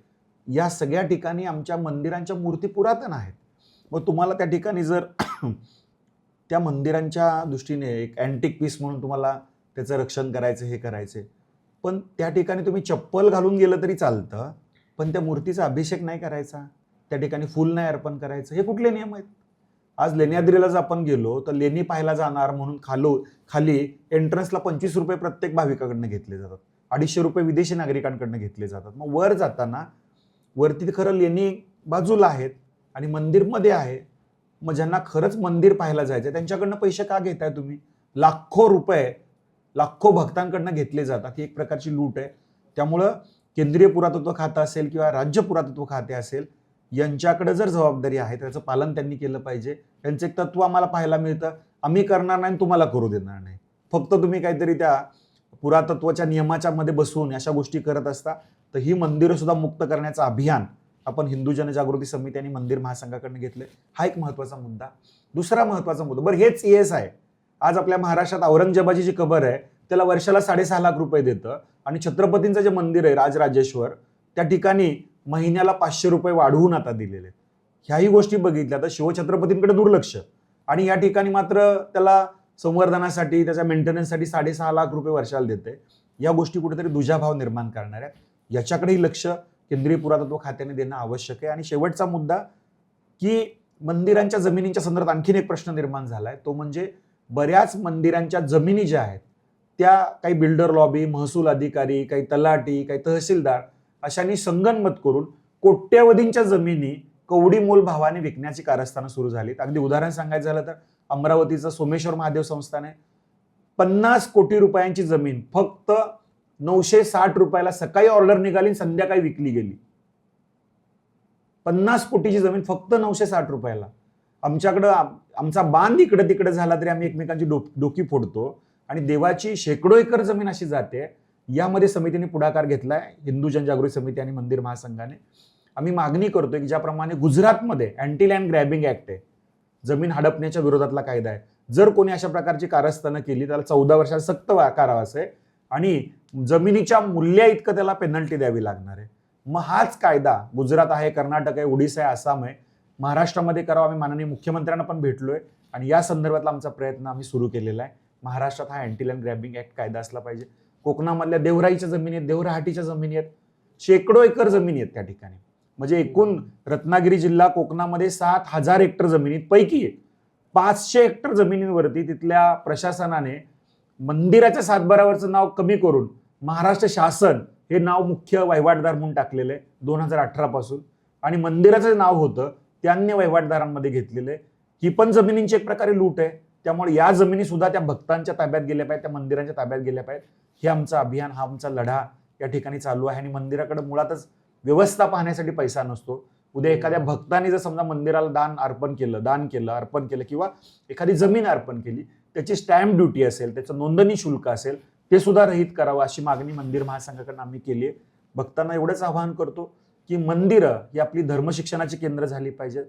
या सगळ्या ठिकाणी आमच्या मंदिरांच्या मूर्ती पुरातन आहेत. मग तुम्हाला त्या ठिकाणी जर त्या मंदिरांच्या दृष्टीने एक अँटिक पीस म्हणून तुम्हाला त्याचं रक्षण करायचं, हे करायचे, पण त्या ठिकाणी तुम्ही चप्पल घालून गेलं तरी चालतं, पण त्या मूर्तीचा अभिषेक नाही करायचा, त्या ठिकाणी फूल नाही अर्पण करायचं, हे कुठले नियम आहेत? आज लेण्याद्रीला जर आपण गेलो तर लेणी पाहायला जाणार म्हणून खाली एंट्रन्सला 25 रुपये प्रत्येक भाविकाकडनं घेतले जातात, 250 रुपये विदेशी नागरिकांकडनं घेतले जातात. मग वर जाताना वरती खरं लेणी बाजूला आहेत आणि मंदिर मध्ये आहे, मग ज्यांना खरंच मंदिर पाहायला जायचं त्यांच्याकडनं पैसे का घेताय तुम्ही? लाखो रुपये लाखो भक्तांकडनं घेतले जातात, ही एक प्रकारची लूट आहे. त्यामुळं केंद्रीय पुरातत्व खातं असेल किंवा राज्य पुरातत्व खाते असेल, यांच्याकडे जर जबाबदारी आहे त्याचं पालन त्यांनी केलं पाहिजे. त्यांचं एक तत्व आम्हाला पाहायला मिळतं, आम्ही करणार नाही तुम्हाला करू देणार नाही. फक्त तुम्ही काहीतरी त्या पुरातत्वाच्या नियमाच्या मध्ये बसून अशा गोष्टी करत असता, तर ही मंदिरं सुद्धा मुक्त करण्याचं अभियान आपण हिंदू जनजागृती समिती आणि मंदिर महासंघाकडनं घेतले. हा एक महत्वाचा मुद्दा. दुसरा महत्वाचा मुद्दा, बरं हेच ES आहे. आज आपल्या महाराष्ट्रात औरंगजेबाची जी कबर आहे त्याला वर्षाला 6.5 लाख रुपये देतं, आणि छत्रपतींचं जे मंदिर आहे राजराजेश्वर, त्या ठिकाणी महिन्याला 500 रुपये वाढवून आता दिलेले. ह्याही गोष्टी बघितल्या तर शिवछत्रपतींकडे दुर्लक्ष, आणि या ठिकाणी मात्र त्याला संवर्धनासाठी, त्याच्या मेंटेनन्ससाठी 6.5 लाख रुपये वर्षाला देते. या गोष्टी कुठेतरी दुजाभाव निर्माण करणार आहेत. याच्याकडेही लक्ष केंद्रीय पुरातत्व खात्याने देणं आवश्यक आहे. आणि शेवटचा मुद्दा, की मंदिरांच्या जमिनींच्या संदर्भात आणखीन एक प्रश्न निर्माण झालाय, तो म्हणजे बऱ्याच मंदिरांच्या जमिनी ज्या आहेत त्या काही बिल्डर लॉबी, महसूल अधिकारी, काही तलाठी, काही तहसीलदार अशांनी संगनमत करून कोट्यवधींच्या जमिनी कवडी मोल भावाने विकण्याची कारस्थानं सुरू झालीत. अगदी उदाहरण सांगायचं झालं तर अमरावतीचं सोमेश्वर महादेव संस्थान आहे, 50 कोटी रुपयांची जमीन फक्त 960 रुपयाला सकाळी ऑर्डर निघाली, संध्याकाळी विकली गेली. 50 कोटीची जमीन फक्त 960 रुपयाला. आमच्याकडं आमचा बांध इकडे तिकडे झाला तरी आम्ही एकमेकांची डोकी फोडतो, आणि देवाची शेकडो एकर जमीन अशी जाते. यामध्ये समितीने पुढाकार घेतलाय, हिंदू जनजागृती समिती आणि मंदिर महासंघाने. आम्ही मागणी करतोय की ज्याप्रमाणे गुजरातमध्ये अँटी लँड ग्रॅबिंग ऍक्ट आहे, जमीन हडपण्याच्या विरोधातला कायदा आहे, जर कोणी अशा प्रकारची कारस्थानं केली त्याला 14 वर्षात सक्त कारावास आहे, आणि जमिनीच्या मूल्या इतकं त्याला पेनल्टी द्यावी लागणार आहे. मग हाच कायदा गुजरात आहे, कर्नाटक आहे, ओडिशा आहे, आसाम आहे, महाराष्ट्रामध्ये करावा. आम्ही माननीय मुख्यमंत्र्यांना पण भेटलोय आणि या संदर्भातला आमचा प्रयत्न आम्ही सुरू केलेला आहे. महाराष्ट्रात हा अँटी लँड ग्रॅबिंग ऍक्ट कायदा असला पाहिजे. कोकणामधल्या देवराईच्या जमिनी आहेत, देवराहाटीच्या जमिनी आहेत, शेकडो एकर जमिनी आहेत त्या ठिकाणी. म्हणजे एकूण रत्नागिरी जिल्हा कोकणामध्ये 7,000 हेक्टर जमिनीपैकी 500 हेक्टर जमिनीवरती तिथल्या प्रशासनाने मंदिराच्या सातबारावरचं नाव कमी करून महाराष्ट्र शासन हे नाव मुख्य वहिवाटदार म्हणून टाकलेलं आहे 2018 पासून, आणि मंदिराचं नाव होतं ते अन्य वहिवाटदारांमध्ये घेतलेलं आहे. ही पण जमिनींची एक प्रकारे लूट आहे. त्यामुळे या जमिनी सुद्धा त्या भक्तांच्या ताब्यात गेल्या पाहिजेत, त्या मंदिरांच्या ताब्यात गेल्या पाहिजेत. हे आमचं अभियान, हा आमचा लढा या ठिकाणी चालू आहे. आणि मंदिराकडे मुळातच व्यवस्था पाहण्यासाठी पैसा नसतो. उद्या एखाद्या भक्ताने जर समजा मंदिराला अर्पण केलं किंवा एखादी जमीन अर्पण केली, त्याची स्टॅम्प ड्युटी असेल, त्याचं नोंदणी शुल्क असेल, ते सुद्धा रहित करावं अशी मागणी मंदिर महासंघाकडून आम्ही केली आहे. भक्तांना एवढंच आवाहन करतो की मंदिरं ही आपली धर्मशिक्षणाची केंद्र झाली पाहिजेत.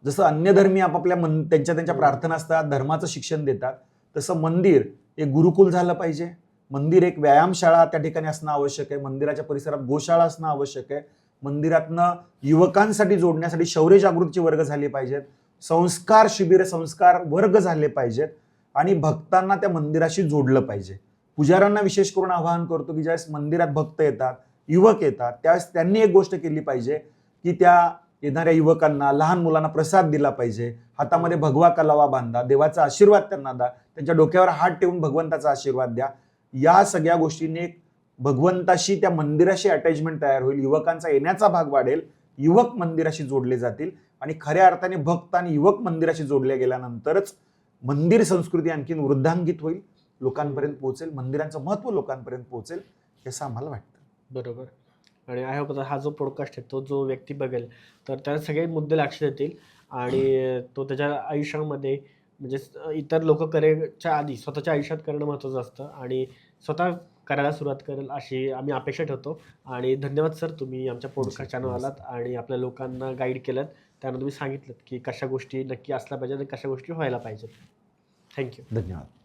जसं अन्य धर्मी आपापल्या त्यांच्या प्रार्थना असतात, धर्माचं शिक्षण देतात, तसं मंदिर एक गुरुकुल झालं पाहिजे. मंदिर एक व्यायामशाळा त्या ठिकाणी असणं आवश्यक आहे. मंदिराच्या परिसरात गोशाळा असणं आवश्यक आहे. मंदिरातनं युवकांसाठी जोडण्यासाठी शौर्य जागृतीचे वर्ग झाले पाहिजेत. संस्कार शिबिर, संस्कार वर्ग झाले पाहिजेत. आणि भक्तांना त्या मंदिराशी जोडलं पाहिजे. पुजाऱ्यांना विशेष करून आवाहन करतो की ज्यावेळेस मंदिरात भक्त येतात, युवक येतात, त्यावेळेस त्यांनी एक गोष्ट केली पाहिजे की त्या येणाऱ्या युवकांना, लहान मुलांना प्रसाद दिला पाहिजे, हातामध्ये भगवा कलावा बांधा, देवाचा आशीर्वाद त्यांना द्या, त्यांच्या डोक्यावर हात ठेवून भगवंताचा आशीर्वाद द्या. या सगळ्या गोष्टींनी एक भगवंताशी, त्या मंदिराशी अटॅचमेंट तयार होईल, युवकांचा येण्याचा भाग वाढेल, युवक मंदिराशी जोडले जातील आणि खऱ्या अर्थाने भक्त आणि युवक मंदिराशी जोडले गेल्यानंतरच मंदिर संस्कृती आणखीन वृद्धांगित होईल, लोकांपर्यंत पोहोचेल, मंदिरांचं महत्त्व लोकांपर्यंत पोहोचेल, असं आम्हाला वाटतं. बरोबर. आणि आय होप हा जो पॉडकास्ट आहे तो जो व्यक्ती बघेल तर त्याला सगळे मुद्दे लक्षात येतील आणि तो त्याच्या आयुष्यामध्ये म्हणजे इतर लोक करायच्या आधी स्वतःच्या आयुष्यात करणं महत्त्वाचं असतं आणि स्वतः करायला सुरुवात करेल अशी आम्ही अपेक्षा ठेवतो. आणि धन्यवाद सर, तुम्ही आमच्या पॉडकास्ट चॅनल आलात आणि आपल्या लोकांना गाईड केलं, त्यानंतर तुम्ही सांगितलं की कशा गोष्टी नक्की असल्या पाहिजेत आणि कशा गोष्टी व्हायला पाहिजेत. थँक्यू. धन्यवाद.